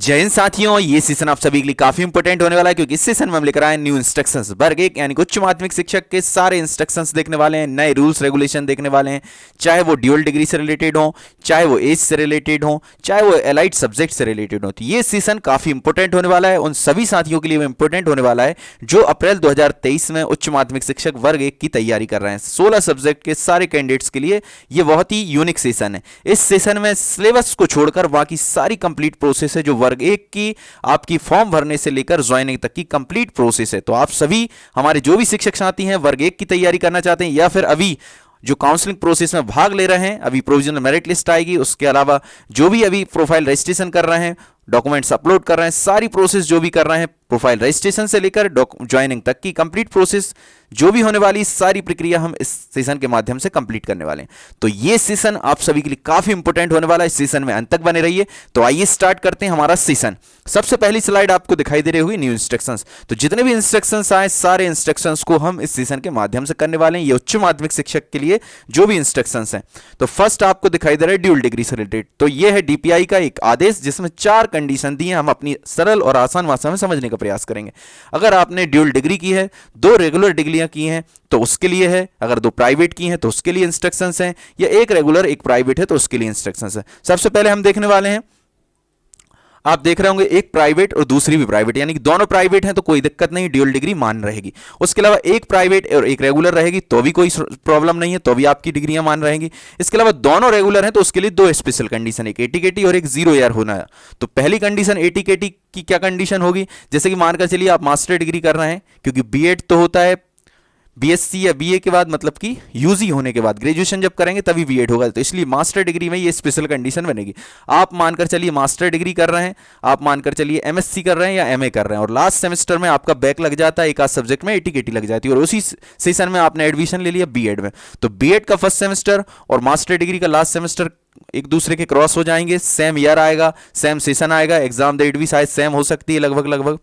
जय हिंद साथियों, ये सेशन आप सभी के लिए काफी इंपॉर्टेंट होने वाला है क्योंकि इस सेशन में हम लेकर आए न्यू इंस्ट्रक्शंस वर्ग 1 यानी उच्च माध्यमिक शिक्षक के सारे इंस्ट्रक्शंस देखने वाले हैं, नए रूल्स रेगुलेशन देखने वाले हैं, चाहे वो ड्यूअल डिग्री से रिलेटेड हो, चाहे वो एज से रिलेटेड हो, चाहे वो एलाइड सब्जेक्ट से रिलेटेड हो। तो ये सेशन काफी इंपॉर्टेंट होने वाला है, उन सभी साथियों के लिए इंपॉर्टेंट होने वाला है जो अप्रैल 2023 में उच्च माध्यमिक शिक्षक वर्ग 1 की तैयारी कर रहे हैं। 16 सब्जेक्ट के सारे कैंडिडेट्स के लिए ये बहुत ही यूनिक सेशन है। इस सेशन में सिलेबस को छोड़कर बाकी सारी कंप्लीट प्रोसेस है जो वर्ग 1 की आपकी फॉर्म भरने से लेकर ज्वाइनिंग तक की कंप्लीट प्रोसेस है। तो आप सभी हमारे जो भी शिक्षक साथी हैं वर्ग 1 की तैयारी करना चाहते हैं या फिर अभी जो काउंसलिंग प्रोसेस में भाग ले रहे हैं, अभी प्रोविजनल मेरिट लिस्ट आएगी, उसके अलावा जो भी अभी प्रोफाइल रजिस्ट्रेशन कर रहे हैं, डॉक्यूमेंट्स अपलोड कर रहे हैं, सारी प्रोसेस जो भी कर रहे हैं प्रोफाइल रजिस्ट्रेशन से लेकर ज्वाइनिंग तक की कंप्लीट प्रोसेस जो भी होने वाली सारी प्रक्रिया हम इस सेशन के माध्यम से कंप्लीट करने वाले हैं। तो ये सेशन आप सभी के लिए काफी इंपॉर्टेंट होने वाला है, इस सेशन में अंत तक बने रहिए। तो आइए स्टार्ट करते हैं हमारा सेशन। सबसे पहली स्लाइड आपको दिखाई दे रही होगी न्यू इंस्ट्रक्शंस। तो जितने भी इंस्ट्रक्शंस आए सारे इंस्ट्रक्शंस को हम इस सेशन के माध्यम से करने वाले हैं, ये उच्च माध्यमिक शिक्षक के लिए जो भी इंस्ट्रक्शंस हैं। तो फर्स्ट आपको दिखाई दे रहा है ड्यूअल डिग्री से रिलेटेड। तो ये है डीपीआई का एक आदेश जिसमें 4 कंडीशन दी हैं, हम अपनी सरल और आसान भाषा में समझने का प्रयास करेंगे। अगर आपने ड्यूअल डिग्री की है, 2 रेगुलर डिग्रियां की हैं तो उसके लिए है, अगर 2 प्राइवेट की हैं तो उसके लिए इंस्ट्रक्शंस हैं, या 1 रेगुलर 1 प्राइवेट है तो उसके लिए इंस्ट्रक्शंस है। सबसे पहले हम देखने वाले हैं, आप देख रहे होंगे एक प्राइवेट और दूसरी भी प्राइवेट, यानी कि दोनों प्राइवेट हैं तो कोई दिक्कत नहीं, ड्यूअल डिग्री मान रहेगी। उसके अलावा एक प्राइवेट और एक रेगुलर रहेगी तो भी कोई प्रॉब्लम नहीं है, तो भी आपकी डिग्रियां मान रहेंगी। इसके अलावा दोनों रेगुलर हैं तो उसके लिए 2 स्पेशल कंडीशन, एक एटीकेटी और एक 0 ईयर होना है। तो पहली कंडीशन एटीकेटी की क्या कंडीशन होगी, जैसे कि मानकर चलिए आप मास्टर डिग्री कर रहे हैं, क्योंकि बीएड तो होता है बीएससी या बीए के बाद, मतलब कि यूजी होने के बाद ग्रेजुएशन जब करेंगे तभी बीएड होगा, तो इसलिए मास्टर डिग्री में ये स्पेशल कंडीशन बनेगी। आप मानकर चलिए मास्टर डिग्री कर रहे हैं, आप मानकर चलिए एमएससी कर रहे हैं या एमए कर रहे हैं और लास्ट सेमेस्टर में आपका बैक लग जाता है, एक आध सब्जेक्ट में एटीकेटी लग जाती है और उसी सेशन में आपने एडमिशन ले लिया बीएड में, तो बीएड का फर्स्ट सेमेस्टर और मास्टर डिग्री का लास्ट सेमेस्टर एक दूसरे के क्रॉस हो जाएंगे, सेम ईयर आएगा, सेम सेशन आएगा, एग्जाम डेट भी शायद सेम हो सकती है लगभग।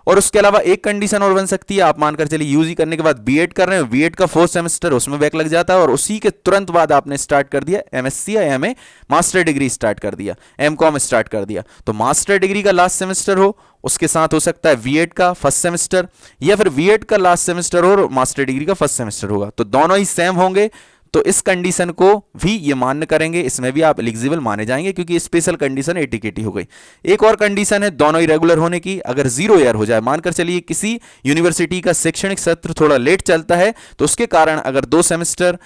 और उसके अलावा एक कंडीशन और बन सकती है, आप मानकर चलिए यूजी करने के बाद बीएड कर रहे हैं, बीएड का 4th सेमेस्टर उसमें बैक लग जाता है और उसी के तुरंत बाद आपने स्टार्ट कर दिया एमएससी या एमए, मास्टर डिग्री स्टार्ट कर दिया, एमकॉम स्टार्ट कर दिया, तो मास्टर डिग्री का लास्ट सेमेस्टर हो, उसके साथ हो सकता है बीएड का फर्स्ट सेमेस्टर या फिर बीएड का लास्ट सेमेस्टर हो और मास्टर डिग्री का फर्स्ट सेमेस्टर होगा, तो दोनों ही सेम होंगे। तो इस कंडीशन को भी ये मान्य करेंगे, इसमें भी आप एलिजिबल माने जाएंगे क्योंकि स्पेशल कंडीशन एटीकेटी हो गई। एक और कंडीशन है दोनों ही रेगुलर होने की, अगर 0 ईयर हो जाए, मानकर चलिए किसी यूनिवर्सिटी का शैक्षणिक सत्र थोड़ा लेट चलता है तो उसके कारण अगर 2 सेमेस्टर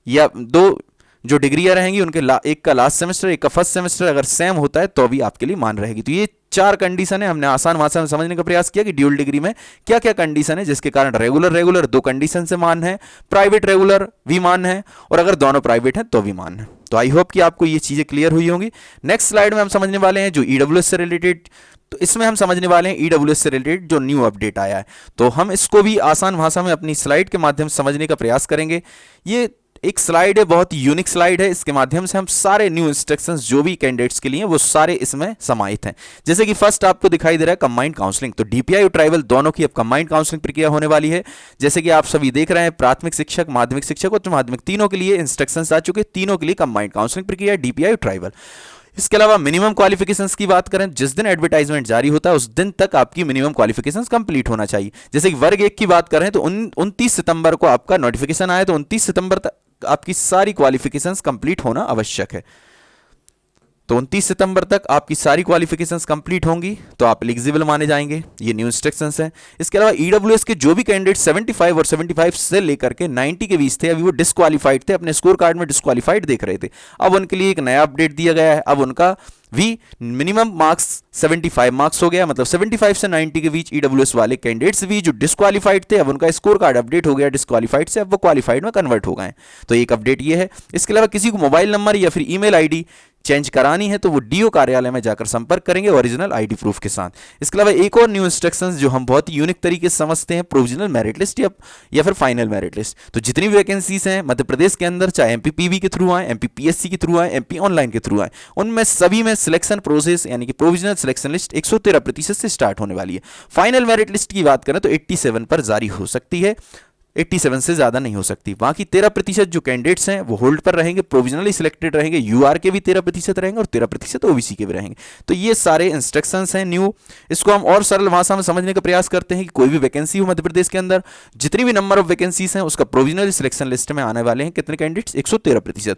या 2 जो डिग्रियां रहेंगी उनके एक का लास्ट सेमेस्टर एक का फर्स्ट सेमेस्टर अगर सेम होता है तो भी आपके लिए मान रहेगी। तो ये 4 कंडीशन है, हमने आसान भाषा में समझने का प्रयास किया कि ड्यूअल डिग्री में क्या क्या कंडीशन है जिसके कारण रेगुलर 2 कंडीशन से मान है, प्राइवेट रेगुलर भी मान है और अगर दोनों प्राइवेट हैं तो भी मान है। तो आई होप कि आपको ये चीजें क्लियर हुई होंगी। नेक्स्ट स्लाइड में हम समझने वाले हैं जो ईडब्ल्यूएस से रिलेटेड, तो इसमें हम समझने वाले हैं ईडब्ल्यूएस से रिलेटेड जो न्यू अपडेट आया है, तो हम इसको भी आसान भाषा में अपनी स्लाइड के माध्यम से समझने का प्रयास करेंगे। ये एक स्लाइड है, बहुत यूनिक स्लाइड है, इसके माध्यम से हम सारे न्यू इंस्ट्रक्शंस जो भी कैंडिडेट्स के लिए वो सारे इसमें समाहित हैं। जैसे कि फर्स्ट आपको दिखाई दे रहा है कंबाइंड काउंसलिंग, तो डीपीआई और ट्राइबल दोनों की अब कंबाइंड काउंसलिंग प्रक्रिया होने वाली है। जैसे कि आप सभी देख रहे हैं प्राथमिक शिक्षक, माध्यमिक शिक्षक, उच्च माध्यमिक तीनों के लिए इंस्ट्रक्शंस आ चुके, तीनों के लिए कंबाइंड काउंसलिंग प्रक्रिया डीपीआई और ट्राइबल। इसके अलावा मिनिमम क्वालिफिकेशंस की बात करें, जिस दिन एडवर्टाइजमेंट जारी होता है उस दिन तक आपकी मिनिमम क्वालिफिकेशंस कंप्लीट होना चाहिए। जैसे कि वर्ग 1 की बात करें तो 29 सितंबर को आपका नोटिफिकेशन आया, तो 29 सितंबर तक आपकी सारी क्वालिफिकेशंस कंप्लीट होना आवश्यक है। तो 29 सितंबर तक आपकी सारी क्वालिफिकेशंस कंप्लीट होंगी तो आप एलिजिबल माने जाएंगे। ये न्यू इंस्ट्रक्शंस हैं। इसके अलावा ईडब्ल्यूएस के जो भी कैंडिडेट 75 और 75 से लेकर के 90 के बीच थे, अभी वो डिस्क्वालीफाइड थे, अपने स्कोर कार्ड में डिस्क्वालीफाइड देख रहे थे, अब उनके लिए एक नया अपडेट दिया गया है। अब उनका भी मिनिमम मार्क्स 75 मार्क्स हो गया, मतलब 75 से 90 के बीच ईडब्ल्यूएस वाले कैंडिडेट्स भी जो डिस्क्वालीफाइड थे अब उनका स्कोर कार्ड अपडेट हो गया, डिस्क्वालीफाइड से अब वो क्वालिफाइड में कन्वर्ट हो गए। तो एक अपडेट ये है। इसके अलावा किसी को मोबाइल नंबर या फिर ईमेल आईडी चेंज करानी है तो वो डीओ कार्यालय में जाकर संपर्क करेंगे ओरिजिनल आईडी प्रूफ के साथ। इसके अलावा एक और न्यू इंस्ट्रक्शंस जो हम बहुत ही यूनिक तरीके से समझते हैं, प्रोविजनल मेरिट लिस्ट या फिर फाइनल मेरिट लिस्ट। तो जितनी भी वैकेंसीज हैं मध्य प्रदेश के अंदर, चाहे एमपीपीवी के थ्रू आए, एमपीपीएससी के थ्रू आए, एमपी ऑनलाइन के थ्रू आए, उनमें सभी में सिलेक्शन प्रोसेस यानी कि प्रोविजनल सिलेक्शन लिस्ट 113% से स्टार्ट होने वाली है। फाइनल मेरिट लिस्ट की बात करें तो 87 पर जारी हो सकती है। 87 से ज़्यादा नहीं हो सकती। बाकी 13% जो कैंडिडेट्स हैं वो होल्ड पर रहेंगे, प्रोविजनली सिलेक्टेड रहेंगे, यूआर के भी 13% रहेंगे और 13% ओबीसी के भी रहेंगे। तो ये सारे इंस्ट्रक्शंस हैं न्यू। इसको हम और सरल भाषा में समझने का प्रयास करते हैं कि कोई भी वैकेंसी हो मध्य प्रदेश के अंदर, जितनी भी नंबर ऑफ वैकेंसीज हैं उसका प्रोविजनल सिलेक्शन लिस्ट में आने वाले हैं कितने कैंडिडेट्स, 113%।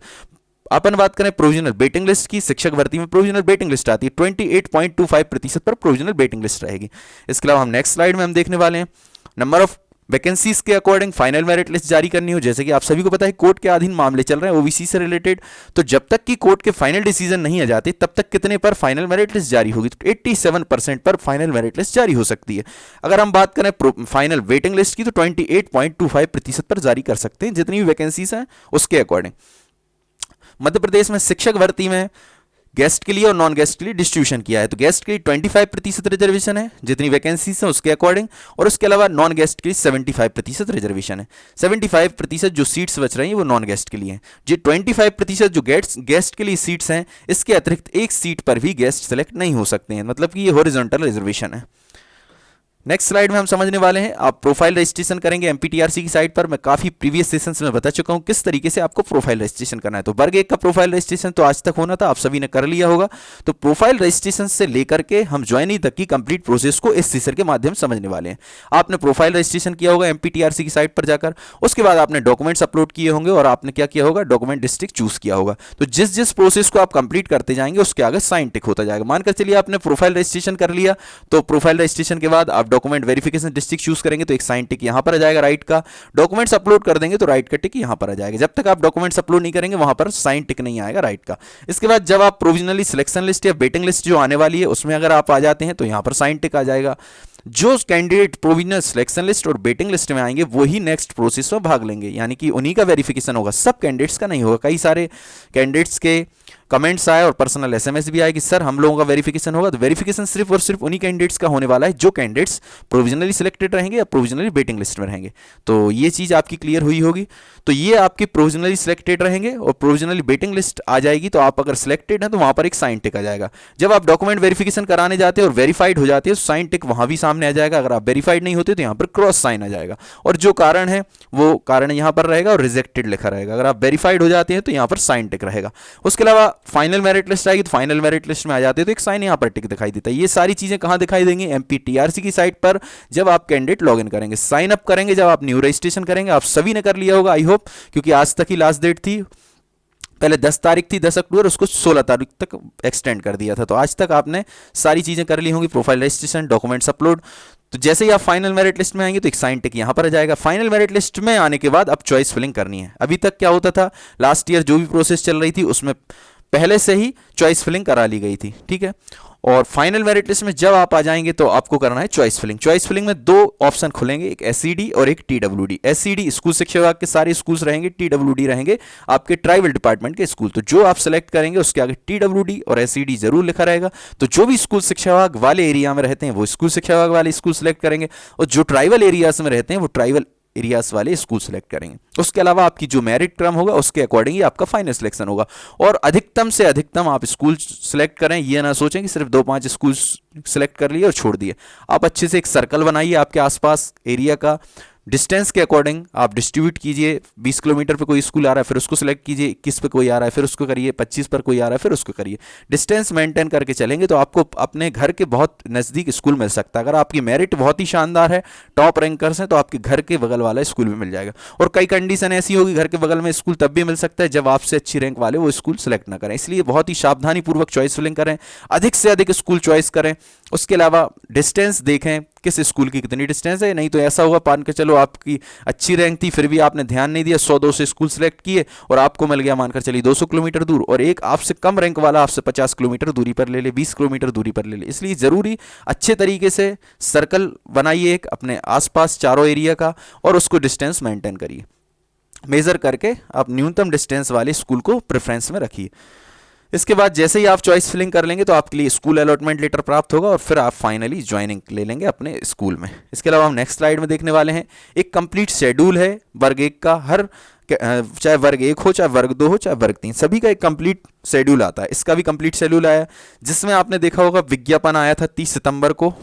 अपन बात करें प्रोविजनल वेटिंग लिस्ट की, शिक्षक भर्ती में प्रोविजनल वेटिंग लिस्ट आती है, 28.25% पर प्रोविजनल वेटिंग लिस्ट रहेगी। इसके अलावा हम नेक्स्ट स्लाइड में हम देखने वाले हैं नंबर ऑफ वैकेंसीज के अकॉर्डिंग फाइनल मेरिट लिस्ट जारी करनी हो। जैसे कि आप सभी को पता है कोर्ट के अधीन मामले चल रहे हैं ओबीसी से रिलेटेड, तो जब तक कि कोर्ट के फाइनल डिसीजन नहीं आ जाते तब तक कितने पर फाइनल मेरिट लिस्ट जारी होगी, तो 87% पर फाइनल मेरिट लिस्ट जारी हो सकती है। अगर हम बात करें फाइनल वेटिंग लिस्ट की तो 28.25% पर जारी कर सकते हैं जितनी भी वैकेंसीज हैं उसके अकॉर्डिंग। मध्य प्रदेश में शिक्षक भर्ती में गेस्ट के लिए और नॉन गेस्ट के लिए डिस्ट्रीब्यूशन किया है। तो गेस्ट के लिए 25% रिजर्वेशन है जितनी वैकेंसीज हैं उसके अकॉर्डिंग, और उसके अलावा नॉन गेस्ट के लिए 75% रिजर्वेशन है। 75% जो सीट्स बच रही हैं वो नॉन गेस्ट के लिए हैं। जो 25% जो गेस्ट के लिए सीट्स हैं इसके अतिरिक्त एक सीट पर भी गेस्ट सेलेक्ट नहीं हो सकते हैं, मतलब कि ये हॉरिजॉन्टल रिजर्वेशन है। नेक्स्ट स्लाइड में हम समझने वाले हैं आप प्रोफाइल रजिस्ट्रेशन करेंगे एमपीटीआरसी की साइट पर। मैं काफी प्रीवियस सेशंस में बता चुका हूं किस तरीके से आपको प्रोफाइल रजिस्ट्रेशन करना है। तो वर्ग 1 का प्रोफाइल रजिस्ट्रेशन तो आज तक होना था, आप सभी ने कर लिया होगा। तो प्रोफाइल रजिस्ट्रेशन से लेकर के हम ज्वाइनिंग तक की कंप्लीट प्रोसेस को इस सीसर के माध्यम से समझने वाले हैं। आपने प्रोफाइल रजिस्ट्रेशन किया होगा एमपीटीआरसी की साइट पर जाकर, उसके बाद आपने डॉक्यूमेंट्स अपलोड किए होंगे और आपने क्या किया होगा, डॉक्यूमेंट डिस्ट्रिक्ट चूज किया होगा। तो जिस जिस प्रोसेस को आप कंप्लीट करते जाएंगे उसके आगे साइन टिक होता जाएगा। मानकर चलिए आपने प्रोफाइल रजिस्ट्रेशन कर लिया, तो प्रोफाइल रजिस्ट्रेशन के बाद आप डॉक्यूमेंट वेरिफिकेशन डिस्ट्रिक्ट चूज करेंगे तो एक साइन टिक यहां पर आ जाएगा राइट का। डॉक्यूमेंट्स अपलोड कर देंगे तो राइट का टिक यहां पर आ जाएगा। जब तक आप डॉक्यूमेंट्स अपलोड नहीं करेंगे वहां पर साइन टिक नहीं आएगा राइट का। इसके बाद जब आप प्रोविजनली सिलेक्शन लिस्ट या वेटिंग लिस्ट जो आने वाली है उसमें अगर आप आ जाते हैं तो यहां पर साइन टिक आ जाएगा। जो कैंडिडेट प्रोविजनल सिलेक्शन लिस्ट और वेटिंग लिस्ट में आएंगे वही नेक्स्ट प्रोसेस में भाग लेंगे, यानी कि उन्हीं का वेरिफिकेशन होगा, सब कैंडिडेट्स का नहीं होगा। कई सारे कैंडिडेट्स के कमेंट्स आए और पर्सनल एसएमएस भी आए कि सर हम लोगों का वेरिफिकेशन होगा, तो वेरिफिकेशन सिर्फ और सिर्फ उन्हीं कैंडिडेट्स का होने वाला है जो कैंडिडेट्स प्रोविजनली सिलेक्टेड रहेंगे या प्रोविजनली वेटिंग लिस्ट में रहेंगे। तो ये चीज़ आपकी क्लियर हुई होगी। तो ये आपके प्रोविजनली सिलेक्टेड रहेंगे और प्रोविजनली वेटिंग लिस्ट आ जाएगी, तो आप अगर सिलेक्टेड हैं तो वहाँ पर एक साइन टिक आ जाएगा। जब आप डॉक्यूमेंट वेरिफिकेशन कराने जाते हैं और वेरीफाइड हो जाते हैं तो साइन टिक वहाँ भी सामने आ जाएगा। अगर आप वेरीफाइड नहीं होते तो यहाँ पर क्रॉस साइन आ जाएगा और जो कारण है वो कारण यहाँ पर रहेगा और रिजेक्टेड लिखा रहेगा। अगर आप वेरीफाइड हो जाते हैं तो यहाँ पर साइन टिक रहेगा। उसके अलावा फाइनल मेरिट लिस्ट आएगी तो फाइनल मेरिट लिस्ट में आ जाते हैं तो एक साइन यहाँ पर टिक दिखाई देता है। ये सारी चीजें कहाँ दिखाई देंगी, एमपीटीआरसी की साइट पर जब आप कैंडिडेट लॉग इन करेंगे, साइन अप करेंगे, जब आप न्यू रजिस्ट्रेशन करेंगे। आप सभी ने कर लिया होगा आई होप, क्योंकि आज तक ही लास्ट डेट थी। पहले 10 तारीख थी 10 अक्टूबर, उसको 16 तारीख तक एक्सटेंड कर दिया था। तो आज तक आपने सारी चीजें कर ली होंगी, प्रोफाइल रजिस्ट्रेशन, डॉक्यूमेंट्स अपलोड। तो जैसे ही आप फाइनल मेरिट लिस्ट में आएंगे तो एक साइन टिक यहां पर आ जाएगा। फाइनल मेरिट लिस्ट में आने के बाद अब चॉइस फिलिंग करनी है। अभी तक क्या होता था, लास्ट ईयर जो भी प्रोसेस चल रही थी उसमें पहले से ही चॉइस फिलिंग करा ली गई थी, ठीक है। और फाइनल मेरिट लिस्ट में जब आप आ जाएंगे तो आपको करना है चॉइस फिलिंग। चॉइस फिलिंग में 2 ऑप्शन खुलेंगे, एक एससीडी और एक टीडब्ल्यूडी। एससीडी स्कूल शिक्षा विभाग के सारे स्कूल्स रहेंगे, टीडब्ल्यूडी रहेंगे आपके ट्राइबल डिपार्टमेंट के स्कूल। तो जो आप सेलेक्ट करेंगे उसके आगे टीडब्ल्यूडी और एससीडी जरूर लिखा रहेगा। तो जो भी स्कूल शिक्षा विभाग वाले एरिया में रहते हैं वो स्कूल शिक्षा विभाग वाले स्कूल सेलेक्ट करेंगे, और जो ट्राइबल एरियाज में रहते हैं वो ट्राइबल एरियाज वाले स्कूल सेलेक्ट करेंगे। उसके अलावा आपकी जो मेरिट क्रम होगा उसके अकॉर्डिंग ही आपका फाइनल सिलेक्शन होगा। और अधिकतम से अधिकतम आप स्कूल सेलेक्ट करें, ये ना सोचें कि सिर्फ 2-5 स्कूल सेलेक्ट कर लिए और छोड़ दिए। आप अच्छे से एक सर्कल बनाइए आपके आसपास एरिया का, डिस्टेंस के अकॉर्डिंग आप डिस्ट्रीब्यूट कीजिए। 20 किलोमीटर पे कोई स्कूल आ रहा है फिर उसको सिलेक्ट कीजिए, 21 पे कोई आ रहा है फिर उसको करिए, 25 पर कोई आ रहा है फिर उसको करिए। डिस्टेंस मेंटेन करके चलेंगे तो आपको अपने घर के बहुत नज़दीक स्कूल मिल सकता है। अगर आपकी मेरिट बहुत ही शानदार है, टॉप रैंकर्स हैं, तो आपके घर के बगल वाला स्कूल भी मिल जाएगा। और कई कंडीशन ऐसी होगी घर के बगल में स्कूल तब भी मिल सकता है जब आपसे अच्छी रैंक वाले वो स्कूल सेलेक्ट ना करें। इसलिए बहुत ही सावधानी पूर्वक चॉइस फिलिंग करें, अधिक से अधिक स्कूल चॉइस करें। उसके अलावा डिस्टेंस देखें किस स्कूल की कितनी डिस्टेंस है। नहीं तो ऐसा होगा मान के चलो आपकी अच्छी रैंक थी फिर भी आपने ध्यान नहीं दिया, 100-200 स्कूल सेलेक्ट किए और आपको मिल गया मानकर चलिए 200 किलोमीटर दूर, और एक आपसे कम रैंक वाला आपसे 50 किलोमीटर दूरी पर ले ले, 20 किलोमीटर दूरी पर ले ले। इसलिए जरूरी अच्छे तरीके से सर्कल बनाइए एक अपने आसपास चारों एरिया का, और उसको डिस्टेंस मेंटेन करिए। मेजर करके आप न्यूनतम डिस्टेंस वाले स्कूल को प्रेफरेंस में रखिए। इसके बाद जैसे ही आप चॉइस फिलिंग कर लेंगे तो आपके लिए स्कूल अलॉटमेंट लेटर प्राप्त होगा और फिर आप फाइनली ज्वाइनिंग ले लेंगे अपने स्कूल में। इसके अलावा हम नेक्स्ट स्लाइड में देखने वाले हैं एक कंप्लीट शेड्यूल है वर्ग 1 का। हर चाहे वर्ग 1 हो, चाहे वर्ग 2 हो, चाहे वर्ग 3, सभी का एक कंप्लीट शेड्यूल आता है। इसका भी कंप्लीट शेड्यूल आया जिसमें आपने देखा होगा विज्ञापन आया था 30 सितंबर को,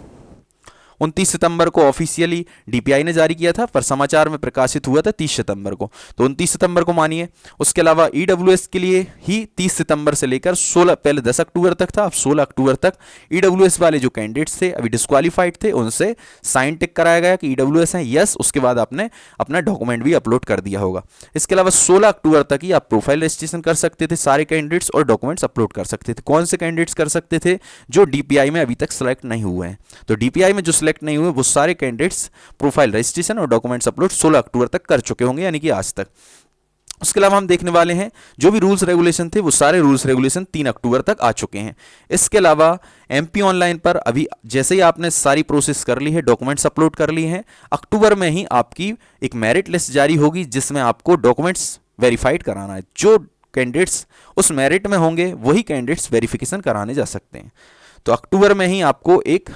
29 सितंबर को ऑफिशियली डीपीआई ने जारी किया था, पर समाचार में प्रकाशित हुआ था 30 सितंबर को, तो 29 सितंबर को मानिए। उसके अलावा ईडब्ल्यूएस के लिए ही 30 सितंबर से लेकर 16, पहले 10 अक्टूबर तक था, अब 16 अक्टूबर तक ईडब्ल्यूएस वाले जो कैंडिडेट्स थे अभी डिस्क्वालीफाइड थे उनसे साइन टिक कराया गया कि ईडब्ल्यूएस है, यस, उसके बाद आपने अपना डॉक्यूमेंट भी अपलोड कर दिया होगा। इसके अलावा 16 अक्टूबर तक ही आप प्रोफाइल रजिस्ट्रेशन कर सकते थे, सारे कैंडिडेट्स, और डॉक्यूमेंट्स अपलोड कर सकते थे। कौन से कैंडिडेट्स कर सकते थे? जो डीपीआई में अभी तक सेलेक्ट नहीं हुए हैं। तो डीपीआई में जो सिलेक्ट नहीं हुए वो सारे कैंडिडेट्स प्रोफाइल रजिस्ट्रेशन और डॉक्यूमेंट्स अपलोड 16 अक्टूबर तक कर चुके होंगे, यानी कि आज तक। उसके अलावा हम देखने वाले हैं जो भी रूल्स रेगुलेशन थे वो सारे रूल्स रेगुलेशन 3 अक्टूबर तक आ चुके हैं। इसके अलावा एमपी ऑनलाइन पर अभी जैसे ही आपने सारी प्रोसेस कर ली है, डॉक्यूमेंट्स अपलोड कर लिए हैं, अक्टूबर में ही आपकी एक मेरिट लिस्ट जारी होगी जिसमें आपको डॉक्यूमेंट्स वेरीफाइड कराना है। जो कैंडिडेट्स उस मेरिट में होंगे वही कैंडिडेट्स वेरिफिकेशन कराने जा सकते हैं। तो अक्टूबर में ही आपको एक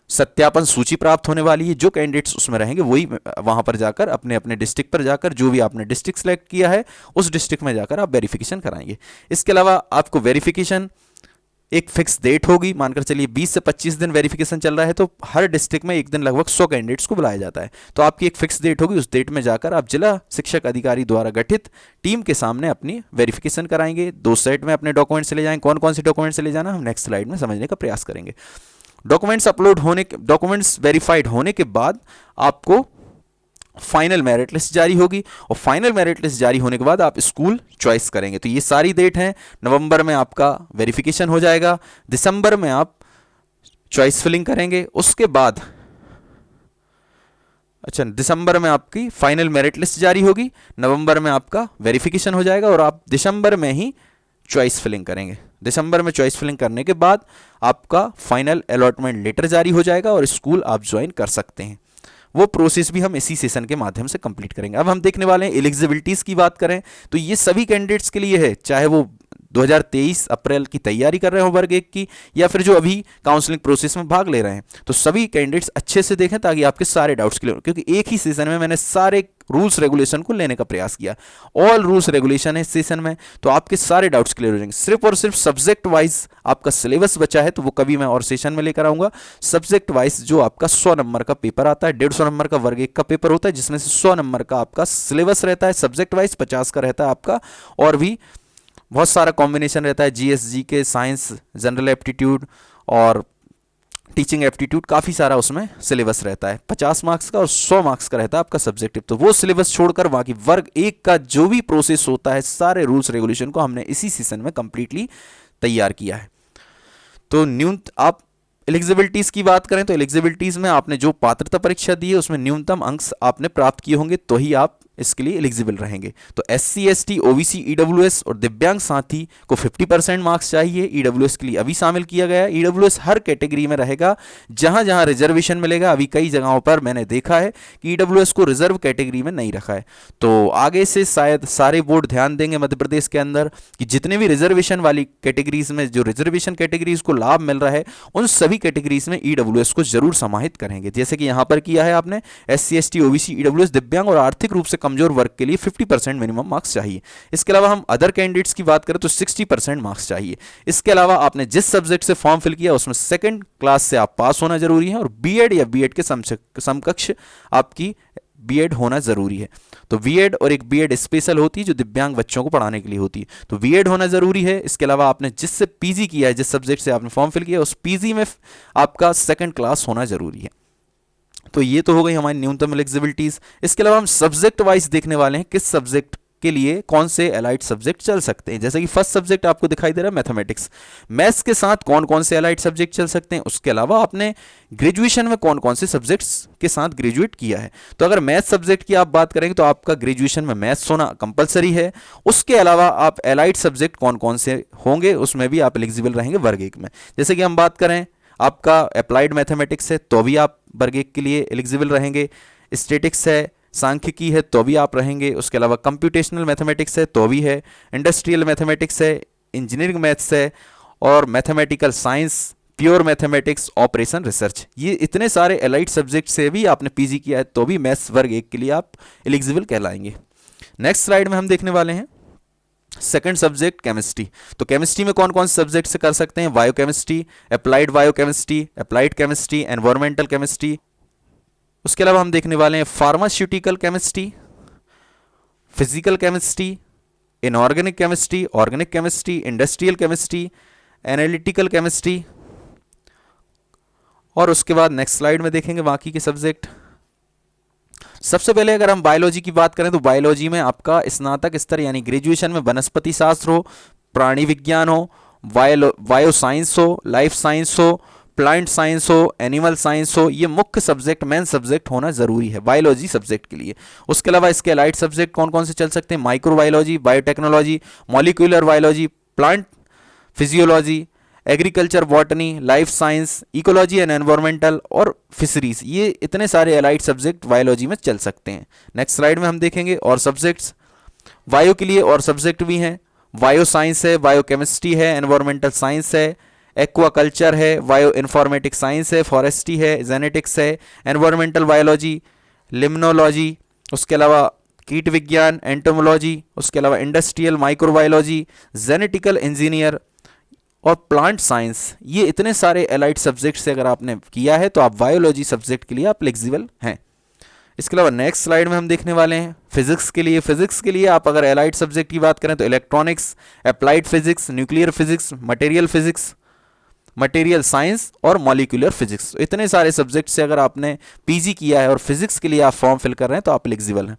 सत्यापन सूची प्राप्त होने वाली है। जो कैंडिडेट्स उसमें रहेंगे वही वहां पर जाकर अपने अपने डिस्ट्रिक्ट पर जाकर, जो भी आपने डिस्ट्रिक्ट सेलेक्ट किया है उस डिस्ट्रिक्ट में जाकर आप वेरिफिकेशन कराएंगे। इसके अलावा आपको वेरिफिकेशन एक फिक्स डेट होगी, मानकर चलिए 20 से 25 दिन वेरिफिकेशन चल रहा है, तो हर डिस्ट्रिक्ट में एक दिन लगभग 100 कैंडिडेट्स को बुलाया जाता है। तो आपकी एक फिक्स डेट होगी, उस डेट में जाकर आप जिला शिक्षक अधिकारी द्वारा गठित टीम के सामने अपनी वेरिफिकेशन कराएंगे। 2 सेट में अपने डॉक्यूमेंट्स ले जाएंगे। कौन कौन से डॉक्यूमेंट्स ले जाना हम नेक्स्ट स्लाइड में समझने का प्रयास करेंगे। डॉक्यूमेंट्स वेरीफाइड होने के बाद आपको फाइनल मेरिट लिस्ट जारी होगी, और फाइनल मेरिट लिस्ट जारी होने के बाद आप स्कूल चॉइस करेंगे। तो ये सारी डेट हैं। नवंबर में आपका वेरिफिकेशन हो जाएगा, दिसंबर में आप चॉइस फिलिंग करेंगे, उसके बाद दिसंबर में आपकी फाइनल मेरिट लिस्ट जारी होगी, नवंबर में आपका वेरिफिकेशन हो जाएगा और आप दिसंबर में ही चॉइस फिलिंग करेंगे। दिसंबर में चॉइस फिलिंग करने के बाद आपका फाइनल अलॉटमेंट लेटर जारी हो जाएगा और स्कूल आप ज्वाइन कर सकते हैं। वो प्रोसेस भी हम इसी सेशन के माध्यम से कंप्लीट करेंगे। अब हम देखने वाले हैं एलिजिबिलिटीज़ की बात करें तो ये सभी कैंडिडेट्स के लिए है, चाहे वो 2023 अप्रैल की तैयारी कर रहे हो वर्ग 1 की, या फिर जो अभी काउंसलिंग प्रोसेस में भाग ले रहे हैं। तो सभी कैंडिडेट्स अच्छे से देखें ताकि आपके सारे डाउट्स क्लियर हो, क्योंकि एक ही सेशन में मैंने सारे रूल्स रेगुलेशन को लेने का प्रयास किया। ऑल रूल्स रेगुलेशन है इस सेशन में, तो आपके सारे डाउट्स क्लियर हो जाएंगे। सिर्फ और सिर्फ सब्जेक्ट वाइज आपका सिलेबस बचा है, तो वो कभी मैं और सेशन में लेकर आऊंगा। सब्जेक्ट वाइज जो आपका 100 नंबर का पेपर आता है, 150 नंबर का वर्ग 1 का पेपर होता है, जिसमें से 100 नंबर का आपका सिलेबस रहता है सब्जेक्ट वाइज, 50 का रहता है आपका, और भी बहुत सारा कॉम्बिनेशन रहता है, जीएस के, साइंस, जनरल एप्टीट्यूड और टीचिंग एप्टीट्यूड, काफ़ी सारा उसमें सिलेबस रहता है। 50 मार्क्स का और 100 मार्क्स का रहता है आपका सब्जेक्टिव। तो वो सिलेबस छोड़कर बाकी वर्ग 1 का जो भी प्रोसेस होता है, सारे रूल्स रेगुलेशन को हमने इसी सेशन में कंप्लीटली तैयार किया है। तो आप एलिजिबिलिटीज़ की बात करें तो एलिजिबिलिटीज़ में आपने जो पात्रता परीक्षा दी है उसमें न्यूनतम अंक आपने प्राप्त किए होंगे, तो ही आप इसके लिए एलिजिबल रहेंगे। तो SC, ST, OBC, EWS और दिव्यांग साथी को 50% मार्क्स चाहिए। EWS के लिए अभी शामिल किया गया है। EWS हर कैटेगरी में रहेगा, जहां जहां रिजर्वेशन मिलेगा। अभी कई जगहों पर मैंने देखा है कि EWS को रिजर्व कैटेगरी में नहीं रखा है। तो आगे से शायद सारे बोर्ड ध्यान देंगे मध्य प्रदेश के अंदर कि जितने भी रिजर्वेशन वाली कैटेगरीज में, जो रिजर्वेशन कैटेगरीज को लाभ मिल रहा है, उन सभी कैटेगरीज में EWS को जरूर समाहित करेंगे। जैसे कि यहां पर किया है आपने, SC, ST, OBC, EWS, दिव्यांग और आर्थिक रूप से कमजोर वर्ग के लिए 50% मिनिमम मार्क्स चाहिए। इसके अलावा हम अदर कैंडिडेट्स की बात करें तो 60% मार्क्स चाहिए। इसके अलावा आपने जिस सब्जेक्ट से फॉर्म फिल किया उसमें 2nd क्लास से आप पास होना जरूरी है, और बीएड या बीएड के समकक्ष आपकी बीएड होना जरूरी है। तो बीएड और एक बीएड स्पेशल होती है जो दिव्यांग बच्चों को पढ़ाने के लिए होती है, तो बीएड होना जरूरी है। इसके अलावा आपने जिससे पीजी किया है, जिस सब्जेक्ट से आपने फॉर्म फिल किया, उस पीजी में आपका 2nd क्लास होना जरूरी है। तो ये तो हो गई हमारी न्यूनतम एलिजिबिलिटीज। इसके अलावा हम सब्जेक्ट वाइज देखने वाले हैं किस सब्जेक्ट के लिए कौन से एलाइड सब्जेक्ट चल सकते हैं। जैसे कि फर्स्ट सब्जेक्ट आपको दिखाई दे रहा है मैथमेटिक्स। मैथ्स के साथ कौन कौन से एलाइड सब्जेक्ट चल सकते हैं, उसके अलावा आपने ग्रेजुएशन में कौन कौन से सब्जेक्ट्स के साथ ग्रेजुएट किया है। तो अगर मैथ्स सब्जेक्ट की आप बात करेंगे तो आपका ग्रेजुएशन में मैथ्स होना कंपलसरी है। उसके अलावा आप एलाइड सब्जेक्ट कौन कौन से होंगे उसमें भी आप एलिजिबल रहेंगे वर्ग 1 में। जैसे कि हम बात करें आपका अप्लाइड मैथमेटिक्स है तो भी आप वर्ग 1 के लिए एलिजिबल रहेंगे। स्टैटिक्स है, सांख्यिकी है तो भी आप रहेंगे। उसके अलावा कंप्यूटेशनल मैथमेटिक्स है तो भी है, इंडस्ट्रियल मैथमेटिक्स है, इंजीनियरिंग मैथ्स है, और mathematical science, pure mathematics, operation research, ये इतने सारे एलाइड सब्जेक्ट से भी आपने पीजी किया है तो भी मैथ्स वर्ग 1 के लिए आप एलिजिबल कहलाएंगे। नेक्स्ट स्लाइड में हम देखने वाले हैं सेकंड सब्जेक्ट केमिस्ट्री। तो केमिस्ट्री में कौन कौन से सब्जेक्ट से कर सकते हैं? Biochemistry, applied biochemistry, applied chemistry, environmental chemistry. उसके अलावा हम देखने वाले हैं pharmaceutical chemistry, physical chemistry, inorganic chemistry, organic chemistry, industrial chemistry, analytical chemistry. और उसके बाद नेक्स्ट स्लाइड में देखेंगे बाकी के सब्जेक्ट। सबसे पहले अगर हम बायोलॉजी की बात करें तो बायोलॉजी में आपका स्नातक स्तर यानी ग्रेजुएशन में वनस्पति शास्त्र हो, प्राणी विज्ञान हो, बायो साइंस हो, लाइफ साइंस हो, प्लांट साइंस हो, एनिमल साइंस हो, ये मुख्य सब्जेक्ट मेन सब्जेक्ट होना जरूरी है बायोलॉजी सब्जेक्ट के लिए। उसके अलावा इसके अलाइड सब्जेक्ट कौन कौन से चल सकते हैं? Microbiology, biotechnology, molecular biology, plant physiology, agriculture botany, life science, ecology and environmental और फिशरीज। ये इतने सारे अलाइड सब्जेक्ट बायोलॉजी में चल सकते हैं। नेक्स्ट स्लाइड में हम देखेंगे और सब्जेक्ट्स। बायो के लिए और सब्जेक्ट भी हैं, बायो साइंस है, बायो केमिस्ट्री है, एनवायरमेंटल साइंस है, एक्वाकल्चर है, बायो इन्फॉर्मेटिक साइंस है, फॉरेस्ट्री है, जेनेटिक्स है, एनवायरमेंटल बायोलॉजी, लिम्नोलॉजी, उसके अलावा कीट विज्ञान, एंटोमोलॉजी, उसके अलावा इंडस्ट्रियल माइक्रोबायोलॉजी, जेनेटिकल इंजीनियर और प्लांट साइंस। ये इतने सारे एलाइड सब्जेक्ट से अगर आपने किया है तो आप बायोलॉजी सब्जेक्ट के लिए आप एलिजिबल हैं। इसके अलावा नेक्स्ट स्लाइड में हम देखने वाले हैं फिजिक्स के लिए। फिजिक्स के लिए आप अगर एलाइड सब्जेक्ट की बात करें तो electronics, applied physics, nuclear physics, material physics, material science और मॉलिक्यूलर फिजिक्स। इतने सारे सब्जेक्ट से अगर आपने पीजी किया है और फिजिक्स के लिए आप फॉर्म फिल कर रहे हैं तो आप एलिजिबल हैं।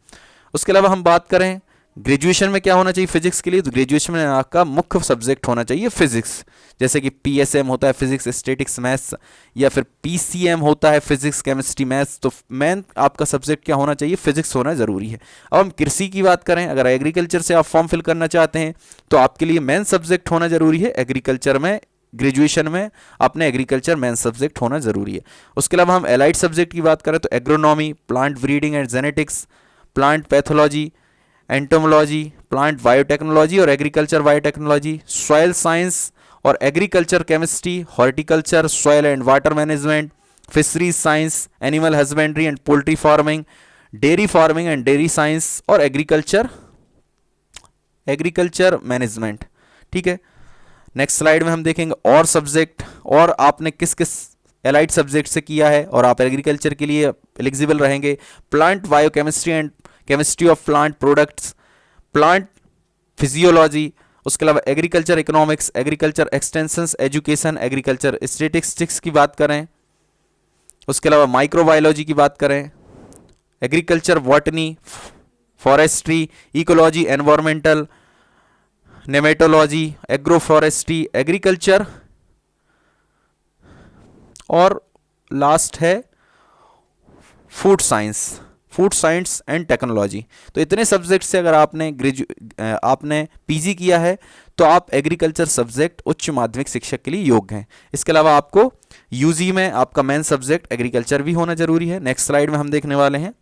उसके अलावा हम बात करें ग्रेजुएशन में क्या होना चाहिए फिजिक्स के लिए, तो ग्रेजुएशन में आपका मुख्य सब्जेक्ट होना चाहिए फिजिक्स। जैसे कि पीएसएम होता है फिजिक्स स्टैटिक्स मैथ्स, या फिर पीसीएम होता है फिजिक्स केमिस्ट्री मैथ्स। तो मेन आपका सब्जेक्ट क्या होना चाहिए? फिजिक्स होना जरूरी है। अब हम कृषि की बात करें, अगर एग्रीकल्चर से आप फॉर्म फिल करना चाहते हैं तो आपके लिए मेन सब्जेक्ट होना जरूरी है एग्रीकल्चर में। ग्रेजुएशन में अपने एग्रीकल्चर मेन सब्जेक्ट होना जरूरी है। उसके अलावा हम एलाइड सब्जेक्ट की बात करें तो agronomy, plant breeding and genetics, plant pathology, entomology, plant biotechnology और एग्रीकल्चर बायोटेक्नोलॉजी, सॉयल साइंस और agriculture chemistry, horticulture, soil and water management, fisheries science, animal husbandry and poultry farming, dairy farming and dairy science और agriculture management. ठीक है, next slide में हम देखेंगे और subject और आपने किस किस एलाइड सब्जेक्ट से किया है और आप एग्रीकल्चर के लिए एलिजिबल रहेंगे। Plant biochemistry and chemistry of plant products, plant physiology, उसके अलावा agriculture economics, agriculture extensions education, agriculture statistics की बात करें, उसके अलावा माइक्रोबायोलॉजी की बात करें, agriculture botany, forestry, ecology, environmental, nematology, agro forestry, agriculture और लास्ट है फूड साइंस एंड टेक्नोलॉजी। तो इतने सब्जेक्ट से अगर आपने पीजी किया है तो आप एग्रीकल्चर सब्जेक्ट उच्च माध्यमिक शिक्षक के लिए योग्य हैं। इसके अलावा आपको यूजी में आपका मेन सब्जेक्ट एग्रीकल्चर भी होना जरूरी है। नेक्स्ट स्लाइड में हम देखने वाले हैं